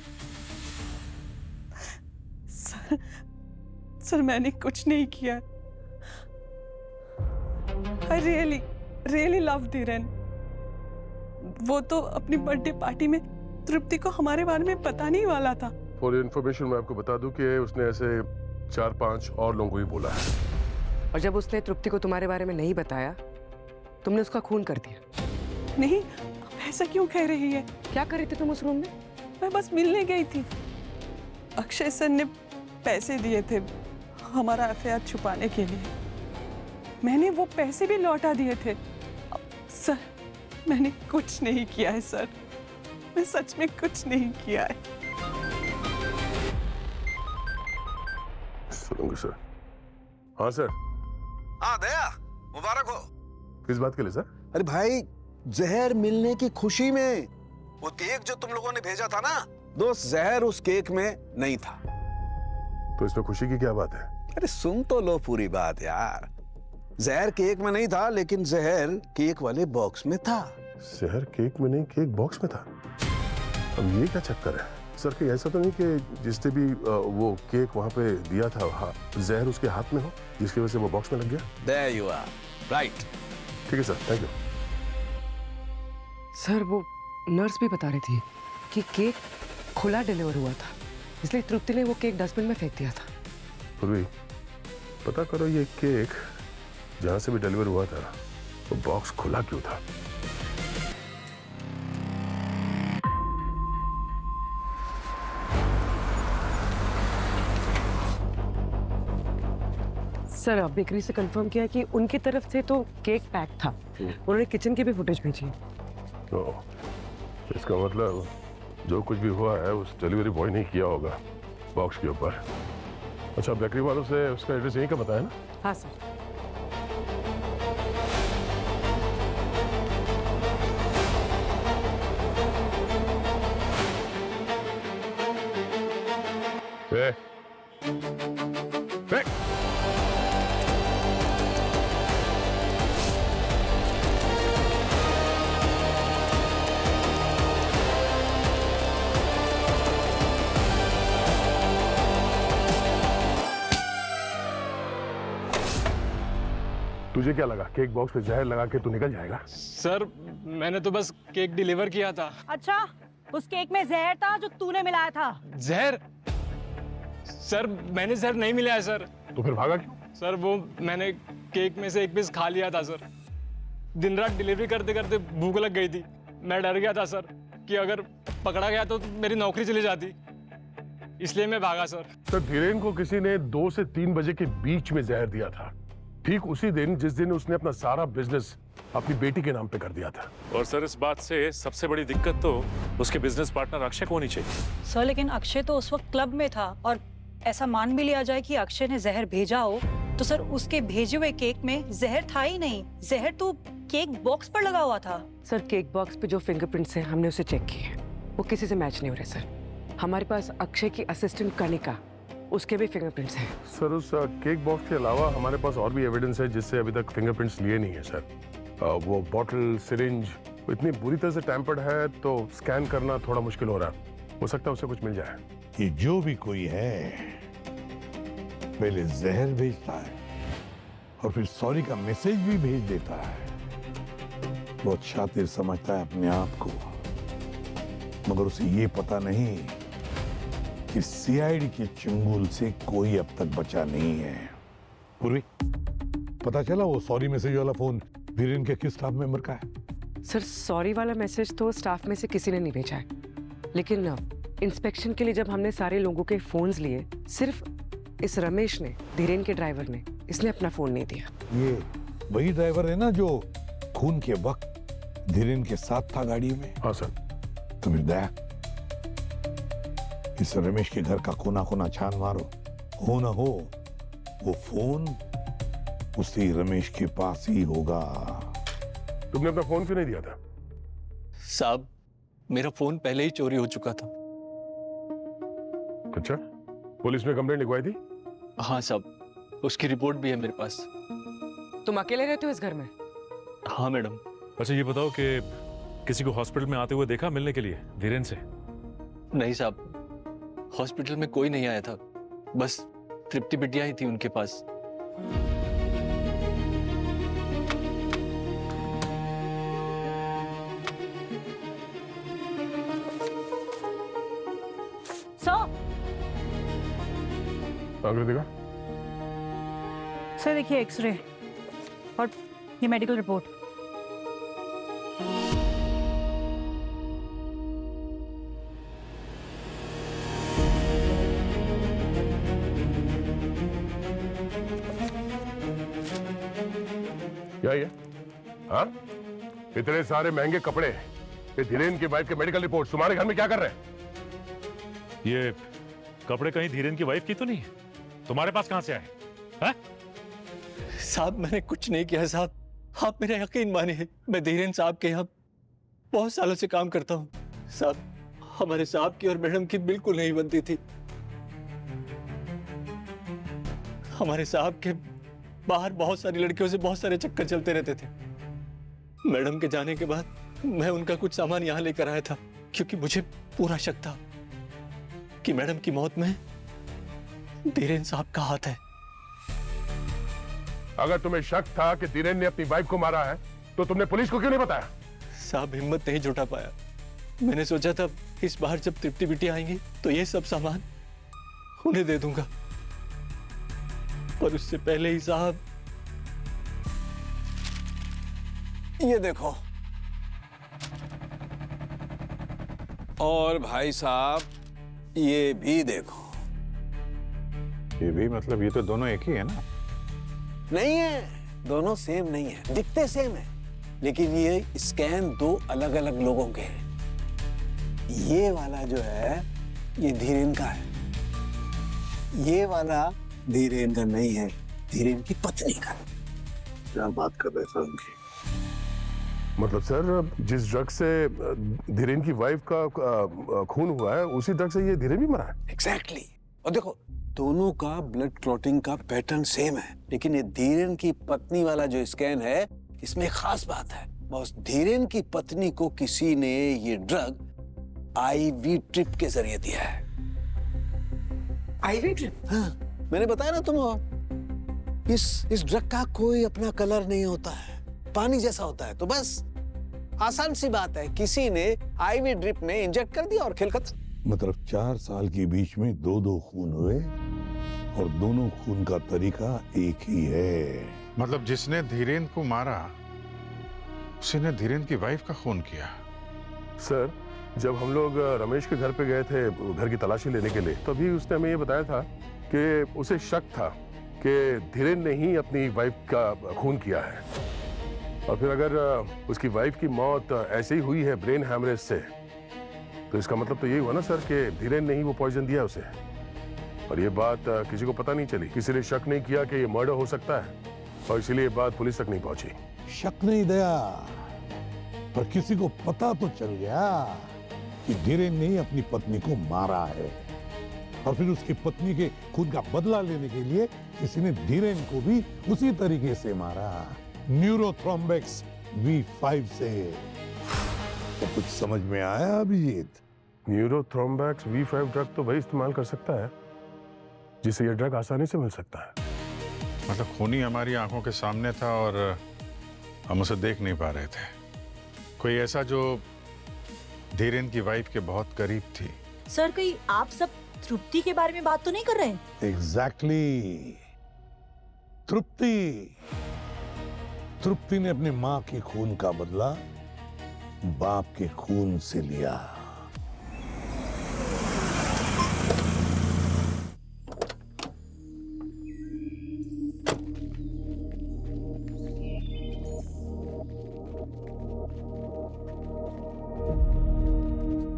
सर मैंने कुछ नहीं किया। I really love Dhiren. वो तो अपनी बर्थडे पार्टी में तृप्ति को हमारे बारे में पता नहीं वाला था।
फॉर इन्फॉर्मेशन मैं आपको बता दूं कि उसने ऐसे 4-5 और लोगों को भी बोला है।
और जब उसने तृप्ति को तुम्हारे बारे में नहीं बताया, तुमने उसका खून कर दिया।
नहीं, ऐसा क्यों कह रही है?
क्या कर रही थी तुम उस रूम में?
मैं बस मिलने गई थी। अक्षय सर ने पैसे दिए थे हमारा अफेयर छुपाने के लिए। मैंने वो पैसे भी लौटा दिए थे। सर मैंने कुछ नहीं किया है सर, मैं सच में कुछ नहीं किया है।
सुनूंगा सर। हाँ सर।
हाँ दया, मुबारक हो।
किस बात के लिए सर?
अरे भाई, जहर मिलने की खुशी में वो केक जो तुम लोगों ने भेजा था ना दोस्त, जहर उस केक में नहीं था।
तो इसमें खुशी की क्या बात है?
अरे सुन तो लो पूरी बात यार। जहर केक में नहीं था, लेकिन जहर केक वाले बॉक्स में था।
जहर केक में नहीं, केक बॉक्स में था। अब ये क्या चक्कर है सर? कि ऐसा तो नहीं कि जिसने भी वो केक वहां पे दिया था, जहर उसके हाथ में हो जिसकी वजह से वो बॉक्स में लग गया?
There you are. Right.
ठीक है सर, थैंक यू।
सर वो नर्स भी बता रही थी कि केक खुला डिलीवर हुआ था, इसलिए तृप्ति ने वो केक डस्टबिन में फेंक दिया था।
पूर्वी, पता करो ये केक जहां से भी डिलीवर हुआ था वो बॉक्स खुला क्यों था?
सर बेकरी से कंफर्म किया कि उनकी तरफ से तो केक पैक था। उन्होंने किचन की भी फुटेज भेजी।
तो इसका मतलब जो कुछ भी हुआ है उस डिलीवरी बॉय ने किया होगा बॉक्स के ऊपर। अच्छा, बेकरी वालों से उसका एड्रेस यहीं का बताया ना?
हाँ सर। तुझे क्या लगा केक बॉक्स में जहर लगा के तू निकल जाएगा?
सर मैंने तो बस केक डिलीवर किया था।
अच्छा, उस केक में जहर था जो तूने मिलाया था?
जहर? सर मैंने जहर नहीं मिलाया सर।
तो फिर भागा क्यों?
सर वो मैंने केक में से एक पीस खा लिया था सर। दिन रात डिलीवरी करते करते भूख लग गई थी। मैं डर गया था सर कि अगर पकड़ा गया तो मेरी नौकरी चली जाती, इसलिए मैं भागा सर।
सर धीरेन को किसी ने 2 से 3 बजे के बीच में जहर दिया था, ठीक उसी दिन जिस दिन उसने अपना सारा बिजनेस अपनी बेटी के नाम पे कर दिया था।
और सर इस बात से सबसे बड़ी दिक्कत तो उसके बिजनेस पार्टनर अक्षय को होनी चाहिए।
सर लेकिन अक्षय तो उस वक्त क्लब में था, और ऐसा मान भी लिया जाए कि अक्षय ने जहर भेजा हो तो सर उसके भेजे हुए केक में जहर था ही नहीं, जहर तो केक बॉक्स पर लगा हुआ था।
सर केक बॉक्स पे जो फिंगरप्रिंट्स हैं हमने उसे चेक किए, वो किसी से मैच नहीं हो रहे सर। हमारे पास अक्षय की असिस्टेंट कनिका, उसके भी फिंगरप्रिंट्स हैं।
सर उस केक बॉक्स के अलावा हमारे पास और भी एविडेंस है जिससे अभी तक फिंगरप्रिंट्स लिए नहीं है सर। वो बॉटल, सिरिंज इतनी बुरी तरह से टैम्पर्ड है तो स्कैन करना थोड़ा मुश्किल हो रहा है। हो सकता है उससे कुछ मिल जाए।
ये जो भी कोई है पहले जहर भेजता है और फिर सॉरी का मैसेज भी भेज देता है। बहुत शातिर समझता है अपने आप को, मगर उसे ये पता नहीं कि सीआईडी के चंगुल से कोई अब तक बचा नहीं है। पूर्वी, पता चला वो सॉरी मैसेज वाला फोन धीरेन के किस स्टाफ मेंबर का है?
सर सॉरी वाला मैसेज तो स्टाफ में से किसी ने नहीं भेजा है, लेकिन इंस्पेक्शन के लिए जब हमने सारे लोगों के फोन्स लिए, सिर्फ इस रमेश ने, धीरेन के ड्राइवर ने, इसने अपना फोन नहीं दिया।
ये वही ड्राइवर है ना जो खून के वक्त धीरेन के साथ था गाड़ी में?
हाँ सर।
तो फिर दया, इस रमेश के घर का कोना कोना छान मारो, हो ना हो वो फोन उसी रमेश के पास ही होगा।
तुमने अपना फोन क्यों नहीं दिया था?
साहब मेरा फोन पहले ही चोरी हो चुका था।
अच्छा, पुलिस में कंप्लेंट लिखवाई थी?
हाँ साहब, उसकी रिपोर्ट भी है मेरे पास।
तुम अकेले रहते हो इस घर में?
हाँ मैडम।
अच्छा ये बताओ कि किसी को हॉस्पिटल में आते हुए देखा मिलने के लिए धीरेन से?
नहीं साहब, हॉस्पिटल में कोई नहीं आया था, बस तृप्ति बिटिया ही थी उनके पास।
आकृतिका,
सर देखिए एक्सरे और ये मेडिकल रिपोर्ट।
क्या ये? हाँ? इतने सारे महंगे कपड़े, ये धीरेन की वाइफ के मेडिकल रिपोर्ट तुम्हारे घर में क्या कर रहे हैं?
ये कपड़े कहीं धीरेन की वाइफ की तो नहीं? तुम्हारे पास कहां से आए? हाँ?
साहब मैंने कुछ नहीं किया साहब, आप मेरा यकीन मानिए, मैं धीरेन साहब के यहाँ बहुत सालों से काम करता हूँ साहब। हमारे साहब की और मैडम की बिल्कुल नहीं बनती थी। हमारे साहब के बाहर बहुत सारी लड़कियों से बहुत सारे चक्कर चलते रहते थे। मैडम के जाने के बाद मैं उनका कुछ सामान यहाँ लेकर आया था, क्योंकि मुझे पूरा शक था कि मैडम की मौत में धीरेन साहब का हाथ है।
अगर तुम्हें शक था कि धीरेन ने अपनी वाइफ को मारा है तो तुमने पुलिस को क्यों नहीं बताया?
साहब हिम्मत नहीं जुटा पाया। मैंने सोचा था इस बार जब तृप्ति बिटिया आएंगी तो ये सब सामान उन्हें दे दूंगा, पर उससे पहले ही साहब
ये देखो। और भाई साहब ये भी देखो।
ये भी मतलब ये तो दोनों एक ही है ना?
नहीं है, दोनों सेम नहीं है, दिखते सेम है, लेकिन ये स्कैन दो अलग अलग लोगों के हैं। ये वाला जो है ये धीरेन का है, ये वाला धीरेन का नहीं है, धीरेन की पत्नी का।
क्या बात कर रहे सर?
मतलब सर जिस ड्रग से धीरेन की वाइफ का खून हुआ है उसी ड्रग से ये धीरेन भी मरा है?
एग्जैक्टली। और देखो दोनों का ब्लड क्लॉटिंग का पैटर्न सेम है, लेकिन ये धीरेन की पत्नी वाला जो स्कैन है इसमें खास बात है, बस धीरेन की पत्नी को किसी ने ये ड्रग आईवी ड्रिप के जरिए दिया है।
IV drip?
हाँ, मैंने बताया ना तुम, इस ड्रग का कोई अपना कलर नहीं होता है, पानी जैसा होता है, तो बस आसान सी बात है, किसी ने आईवी ड्रिप में इंजेक्ट कर दिया और खेल खत्म।
मतलब 4 साल के बीच में 2 खून हुए और दोनों खून का तरीका एक ही है।
मतलब जिसने धीरेन को मारा उसी ने धीरेन की वाइफ का खून किया?
सर जब हम लोग रमेश के घर पे गए थे घर की तलाशी लेने के लिए, तभी उसने हमें ये बताया था कि उसे शक था कि धीरेन ने ही अपनी वाइफ का खून किया है, और फिर अगर उसकी वाइफ की मौत ऐसे ही हुई है ब्रेन हैमरेज से, तो इसका मतलब तो यही हुआ ना सर कि धीरेन ने ही वो पॉइजन दिया उसे। और ये बात किसी को पता नहीं चली, किसी ने शक नहीं किया कि ये मर्डर हो सकता है, और इसीलिए ये बात पुलिस तक नहीं पहुंची।
शक नहीं दया, पर किसी को पता तो चल गया कि धीरेन ने ही अपनी पत्नी को मारा है, और फिर उसकी पत्नी के खून का बदला लेने के लिए किसी ने धीरेन को भी उसी तरीके से मारा, न्यूरोथ्रोम्बिक्स V5 से। तो कुछ समझ में आया अभिजीत?
न्यूरोथ्रोम्बिक्स V5 ड्रग तो वही इस्तेमाल कर सकता है जिसे ये ड्रग आसानी से मिल सकता है।
मतलब खूनी हमारी आंखों के सामने था और हम उसे देख नहीं पा रहे थे। कोई ऐसा जो धीरेन की वाइफ के बहुत करीब थी।
सर कहीं आप सब तृप्ति के बारे में बात तो नहीं कर रहे?
एग्जैक्टली। तृप्ति ने अपने मां के खून का बदला बाप के खून से लिया।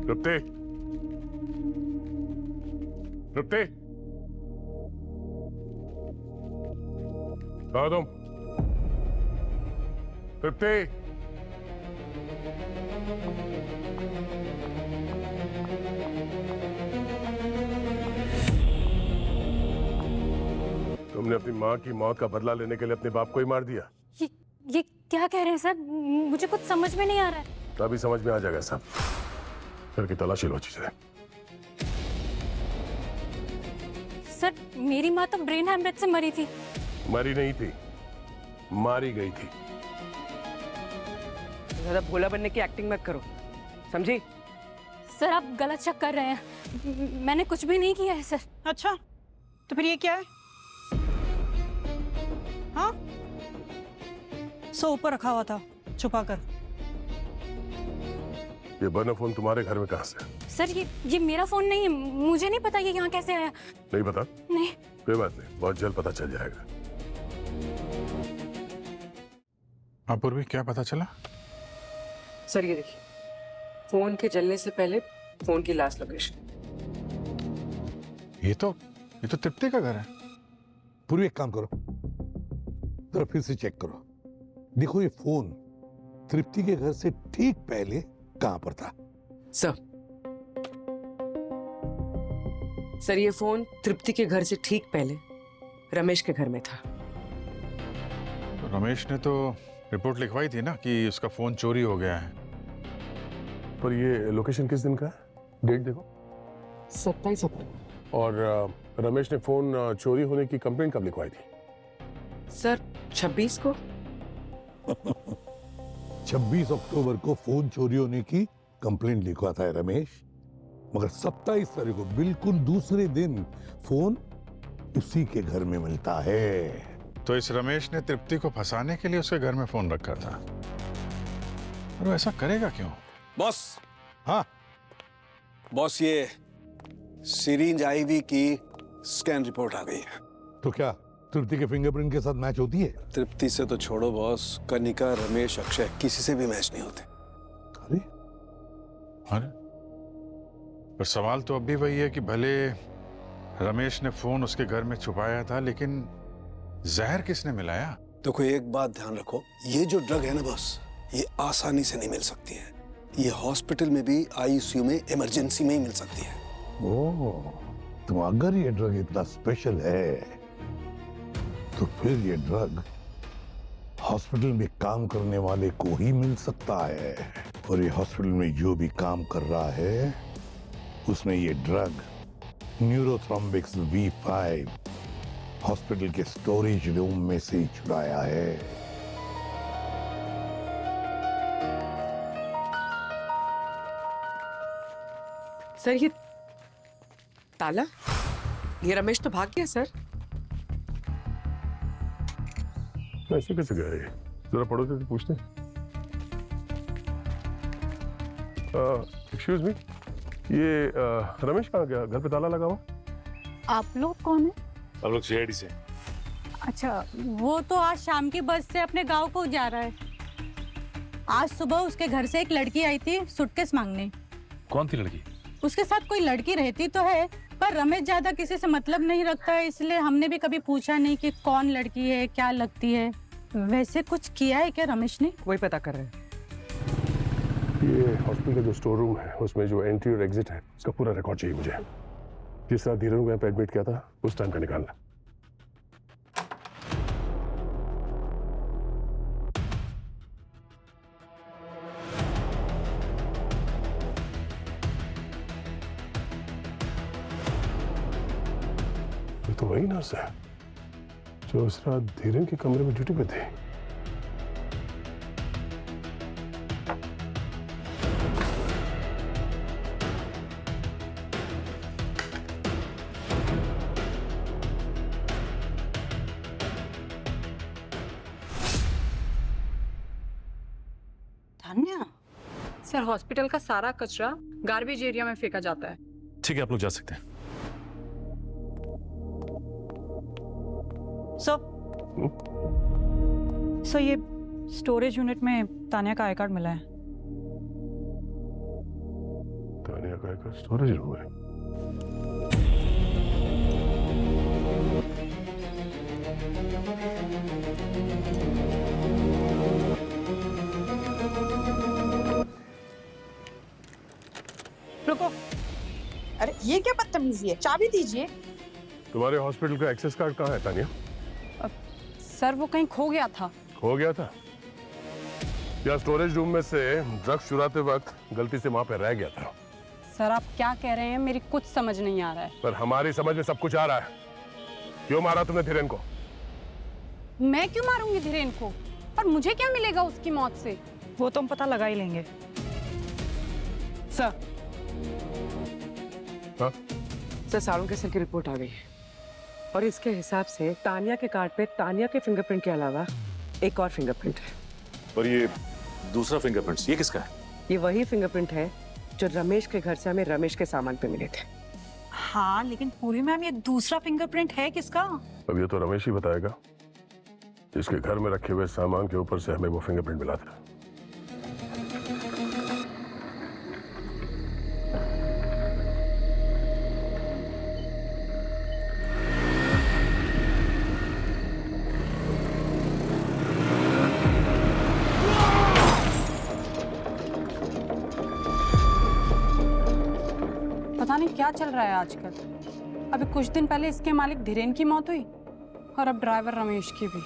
तृप्ति, तृप्ति, कहाँ तुम? तृप्ति, तुमने अपनी माँ की मौत का बदला लेने के लिए अपने बाप को ही मार दिया।
ये क्या कह रहे हैं सर? मुझे कुछ समझ में नहीं आ रहा है।
तो अभी समझ में आ जाएगा सब। घर की तलाशी लो चीजें।
सर मेरी माँ तो ब्रेन हेमरेज से मरी थी।
मरी नहीं थी, मारी गई थी।
ज्यादा भोला बनने की एक्टिंग मत करो, समझी?
सर आप गलत शक कर रहे हैं, मैंने कुछ भी नहीं किया है सर।
अच्छा तो फिर ये क्या है? हाँ सो ऊपर रखा हुआ था छुपा कर।
ये बर्नर फोन तुम्हारे घर में कहाँ से?
सर ये मेरा फोन नहीं है, मुझे नहीं पता ये यहाँ कैसे आया।
नहीं पता?
नहीं।
कोई बात नहीं, बहुत जल्द पता चल जाएगा।
अपूर्वी क्या पता चला?
सर ये देखिए, फोन के जलने से पहले फोन की लास्ट लोकेशन।
ये तो तृप्ति का घर है।
पूर्वी एक काम करो, जरा फिर से चेक करो। देखो ये फोन तृप्ति के घर से ठीक पहले कहां पर था?
सर ये फोन तृप्ति के घर से ठीक पहले रमेश के घर में था।
रमेश ने तो रिपोर्ट लिखवाई थी ना कि उसका फोन चोरी हो गया है।
पर ये लोकेशन किस दिन का है? डेट देखो।
27 अप्रैल।
और रमेश ने फोन चोरी होने की कंप्लेंट कब लिखवाई थी?
सर 26 को।
26 अक्टूबर को फोन चोरी होने की कंप्लेंट लिखवा था रमेश, मगर 27 तारीख को बिल्कुल दूसरे दिन फोन उसी के घर में मिलता है।
तो इस रमेश ने तृप्ति को फंसाने के लिए उसके घर में फोन रखा था। और वो ऐसा करेगा क्यों?
बॉस।
हाँ
बॉस, ये सिरिंज आईवी की स्कैन रिपोर्ट आ गई है।
तो क्या तृप्ति के फिंगरप्रिंट के साथ मैच होती है?
तृप्ति से तो छोड़ो बॉस, कनिका, रमेश, अक्षय किसी से भी मैच नहीं होते।
अरे पर सवाल तो अब भी वही है कि भले रमेश ने फोन उसके घर में छुपाया था, लेकिन जहर किसने मिलाया?
देखो एक बात ध्यान रखो, ये जो ड्रग है ना बॉस, ये आसानी से नहीं मिल सकती है। ये हॉस्पिटल में भी, आईसीयू में, इमरजेंसी में ही मिल सकती है।
ओह, तो अगर ये ड्रग इतना स्पेशल है तो फिर ये ड्रग हॉस्पिटल में काम करने वाले को ही मिल सकता है। और ये हॉस्पिटल में जो भी काम कर रहा है उसने ये ड्रग न्यूरोथ्रोम्बिक्स V5 हॉस्पिटल के स्टोरेज रूम में से ही छुड़ाया है।
सर ये ताला, ये रमेश तो भाग गया सर।
ऐसे कैसे गया ये? जरा पड़ोसी से पूछते हैं। एक्सक्यूज मी, ये रमेश कहाँ गया? घर पे ताला लगा हुआ।
आप लोग कौन है?
हम लोग CID से।
अच्छा वो तो आज शाम की बस से अपने गांव को जा रहा है। आज सुबह उसके घर से एक लड़की आई थी सूटकेस मांगने।
कौन थी लड़की?
उसके साथ कोई लड़की रहती तो है
पर रमेश ज्यादा किसी से मतलब नहीं रखता है, इसलिए हमने भी कभी पूछा नहीं कि कौन लड़की है, क्या लगती है। वैसे कुछ किया है क्या रमेश ने?
वही पता कर रहे हैं।
ये हॉस्पिटल का जो स्टोर रूम है उसमें जो एंट्री और एग्जिट है उसका पूरा रिकॉर्ड चाहिए मुझे। जिस तरह धीरन को यहाँ पे एडमिट किया था उस टाइम का निकालना। ये तो वही नर्स है जो उस रात धीरन के कमरे में ड्यूटी पे थी।
सर, हॉस्पिटल का सारा कचरा गार्बेज एरिया में फेंका जाता है।
ठीक है, आप लोग जा सकते हैं।
सर ये स्टोरेज यूनिट में तानिया का आई कार्ड मिला है।
तानिया का आई कार्ड स्टोरेज रूम में?
रुको, अरे ये क्या बदतमीजी है, चाबी दीजिए।
तुम्हारे हॉस्पिटल का एक्सेस कार्ड कहाँ है तानिया?
सर वो कहीं खो गया था।
खो गया था या स्टोरेज रूम में से ड्रग्स चुराते वक्त गलती से वहां पे रह गया था?
सर आप क्या कह रहे हैं, मेरी कुछ समझ नहीं आ रहा है।
पर हमारी समझ में सब कुछ आ रहा है। क्यों मारा तुमने धीरेन को?
मैं क्यों मारूंगी धीरेन को? और मुझे क्या मिलेगा उसकी मौत से? वो तो हम पता लगा ही लेंगे। सर
हाँ?
सर सारों के सर की रिपोर्ट आ गई है और इसके हिसाब से तानिया के कार्ड पे तानिया के फिंगरप्रिंट के अलावा एक और फिंगरप्रिंट है।
और ये दूसरा फिंगरप्रिंट ये किसका है?
ये वही फिंगरप्रिंट है जो रमेश के घर से हमें रमेश के सामान पे मिले थे।
हाँ लेकिन पूरी मैम, ये दूसरा फिंगरप्रिंट है किसका?
अब ये तो रमेश ही बताएगा। इसके घर में रखे हुए सामान के ऊपर से हमें वो फिंगरप्रिंट मिला था।
पता नहीं क्या चल रहा है आजकल। अभी कुछ दिन पहले इसके मालिक धीरेन की मौत हुई और अब ड्राइवर रमेश की भी।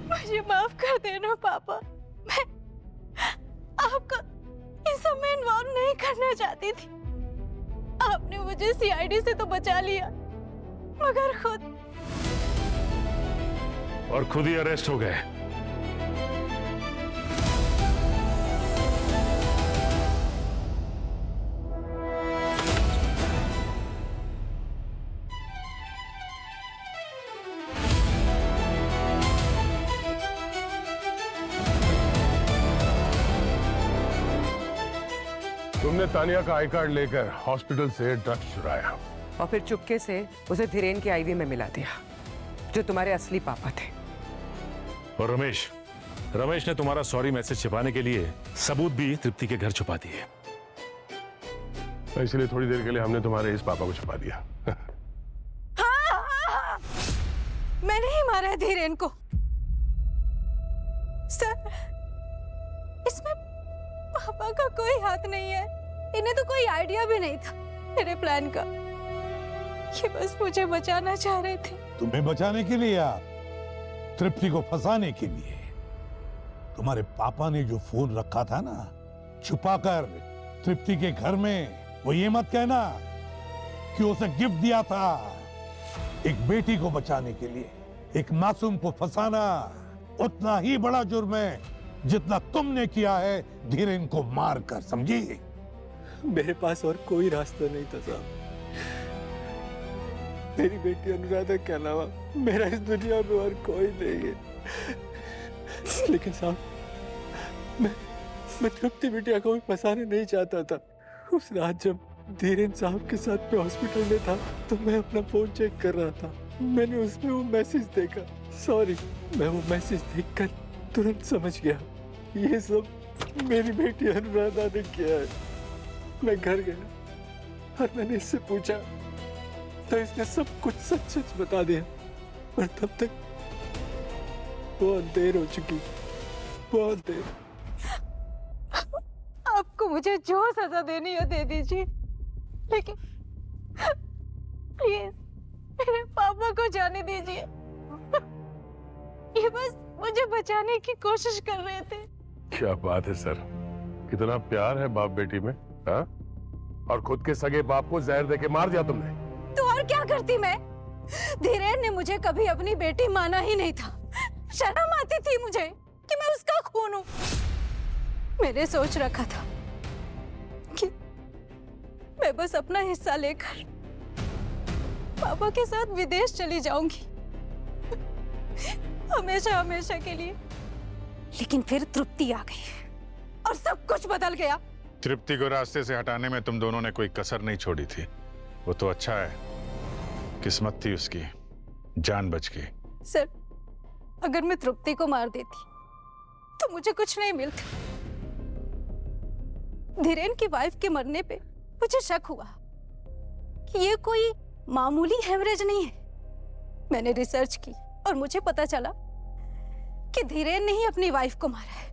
मुझे माफ कर देना पापा, मैं आपको इस सब में इन्वॉल्व नहीं करना चाहती थी। आपने मुझे सीआईडी से तो बचा लिया, मगर
खुद ही अरेस्ट हो गए।
तुमने तानिया का आई कार्ड लेकर हॉस्पिटल से ड्रग्स चुराया
और फिर चुपके से उसे धीरेन के आईवी में मिला दिया, जो तुम्हारे असली पापा थे।
और रमेश ने तुम्हारा सॉरी मैसेज छिपाने के लिए सबूत भी तृप्ति के घर छुपा दिए।
इसलिए थोड़ी देर के लिए हमने तुम्हारे इस पापा को छुपा दिया।
हाँ। मैंने ही मारा है धीरेन को। सर, इसमें पापा का कोई हाथ नहीं है। इन्हें तो कोई आइडिया भी नहीं था मेरे प्लान का। ये बस मुझे बचाना चाह रहे थे।
तुम्हें बचाने के लिए या तृप्ति को फंसाने के लिए? तुम्हारे पापा ने जो फोन रखा था ना छुपाकर तृप्ति के घर में, वो ये मत कहना कि उसे गिफ्ट दिया था। एक बेटी को बचाने के लिए एक मासूम को फंसाना उतना ही बड़ा जुर्म है जितना तुमने किया है धीरेन को मारकर, समझी?
मेरे पास और कोई रास्ता नहीं था साहब। मेरी बेटी अनुराधा के अलावा मेरा इस दुनिया में और कोई नहीं है। लेकिन साहब मैं तृप्ति बिटिया को भी फंसाने नहीं चाहता था। उस रात जब धीरेन साहब के साथ मैं हॉस्पिटल में था तो मैं अपना फोन चेक कर रहा था। मैंने उसमें वो मैसेज देखा। सॉरी, मैं वो मैसेज देखकर तुरंत समझ गया ये सब मेरी बेटी अनुराधा ने किया है। मैं घर गया और मैंने इससे पूछा तो इसने सब कुछ सच सच बता दिया। और तब तक बहुत देर हो चुकी, बहुत देर।
आपको मुझे जो सजा देनी हो दे दीजिए, लेकिन प्लीज मेरे पापा को जाने दीजिए। ये बस मुझे बचाने की कोशिश कर रहे थे।
क्या बात है सर, कितना प्यार है बाप बेटी में, हाँ? और खुद के सगे बाप को जहर देके मार दिया तुमने।
तो और क्या करती मैं? धीरेन ने मुझे कभी अपनी बेटी माना ही नहीं था। शर्म आती थी मुझे कि मैं उसका खून हूं। मैंने सोच रखा था कि मैं बस अपना हिस्सा लेकर पापा के साथ विदेश चली जाऊंगी, हमेशा हमेशा के लिए। लेकिन फिर तृप्ति आ गई और सब कुछ बदल गया।
तृप्ति को रास्ते से हटाने में तुम दोनों ने कोई कसर नहीं छोड़ी थी। वो तो अच्छा है, किस्मत थी उसकी, जान बच गई।
सर, अगर मैं तृप्ति को मार देती तो मुझे कुछ नहीं मिलता। धीरेन की वाइफ के मरने पे मुझे शक हुआ कि ये कोई मामूली हेमरेज नहीं है। मैंने रिसर्च की और मुझे पता चला कि धीरेन ने ही अपनी वाइफ को मारा है।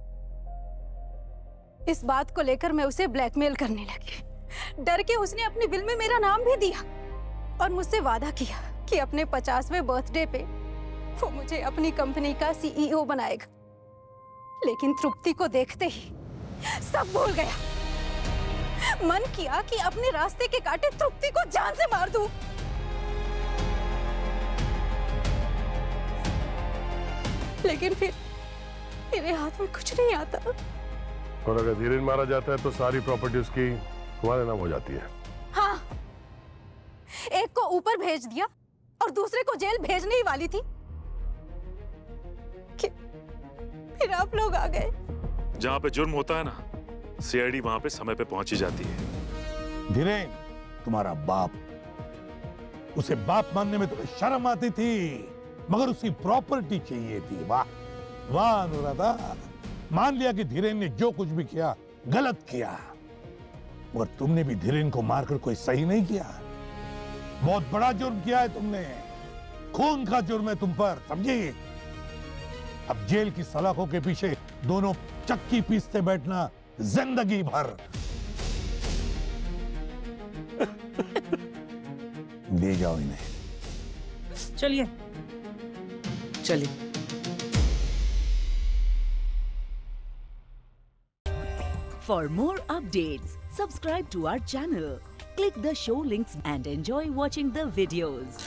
इस बात को लेकर मैं उसे ब्लैकमेल करने लगी। डर के उसने अपने बिल में मेरा नाम भी दिया और मुझसे वादा किया कि अपने 50वें बर्थडे पे वो मुझे अपनी कंपनी का सीईओ बनाएगा। लेकिन तृप्ति को देखते ही सब भूल गया। मन किया कि अपने रास्ते के कांटे तृप्ति को जान से मार दूं। लेकिन फिर मेरे हाथ में कुछ नहीं आता।
और अगर धीरेन मारा जाता है तो सारी प्रॉपर्टी उसकी तुम्हारे नाम हो जाती है।
हाँ, एक को ऊपर भेज दिया और दूसरे को जेल भेजने ही वाली थी कि फिर आप लोग आ गए।
जहाँ पे जुर्म होता है ना, सीआईडी वहां पे समय पे पहुंच ही जाती है।
धीरेन तुम्हारा बाप, उसे बाप मानने में तुम्हें शर्म आती थी, मगर उसकी प्रॉपर्टी चाहिए थी। वाह वाह अनुराधा, मान लिया कि धीरेन ने जो कुछ भी किया गलत किया, मगर तुमने भी धीरेन को मारकर कोई सही नहीं किया। बहुत बड़ा जुर्म किया है तुमने, खून का जुर्म है तुम पर, समझी? अब जेल की सलाखों के पीछे दोनों चक्की पीसते बैठना जिंदगी भर। ले जाओ इन्हें।
चलिए चलिए।
For more updates, subscribe to our channel, click the show links and enjoy watching the videos.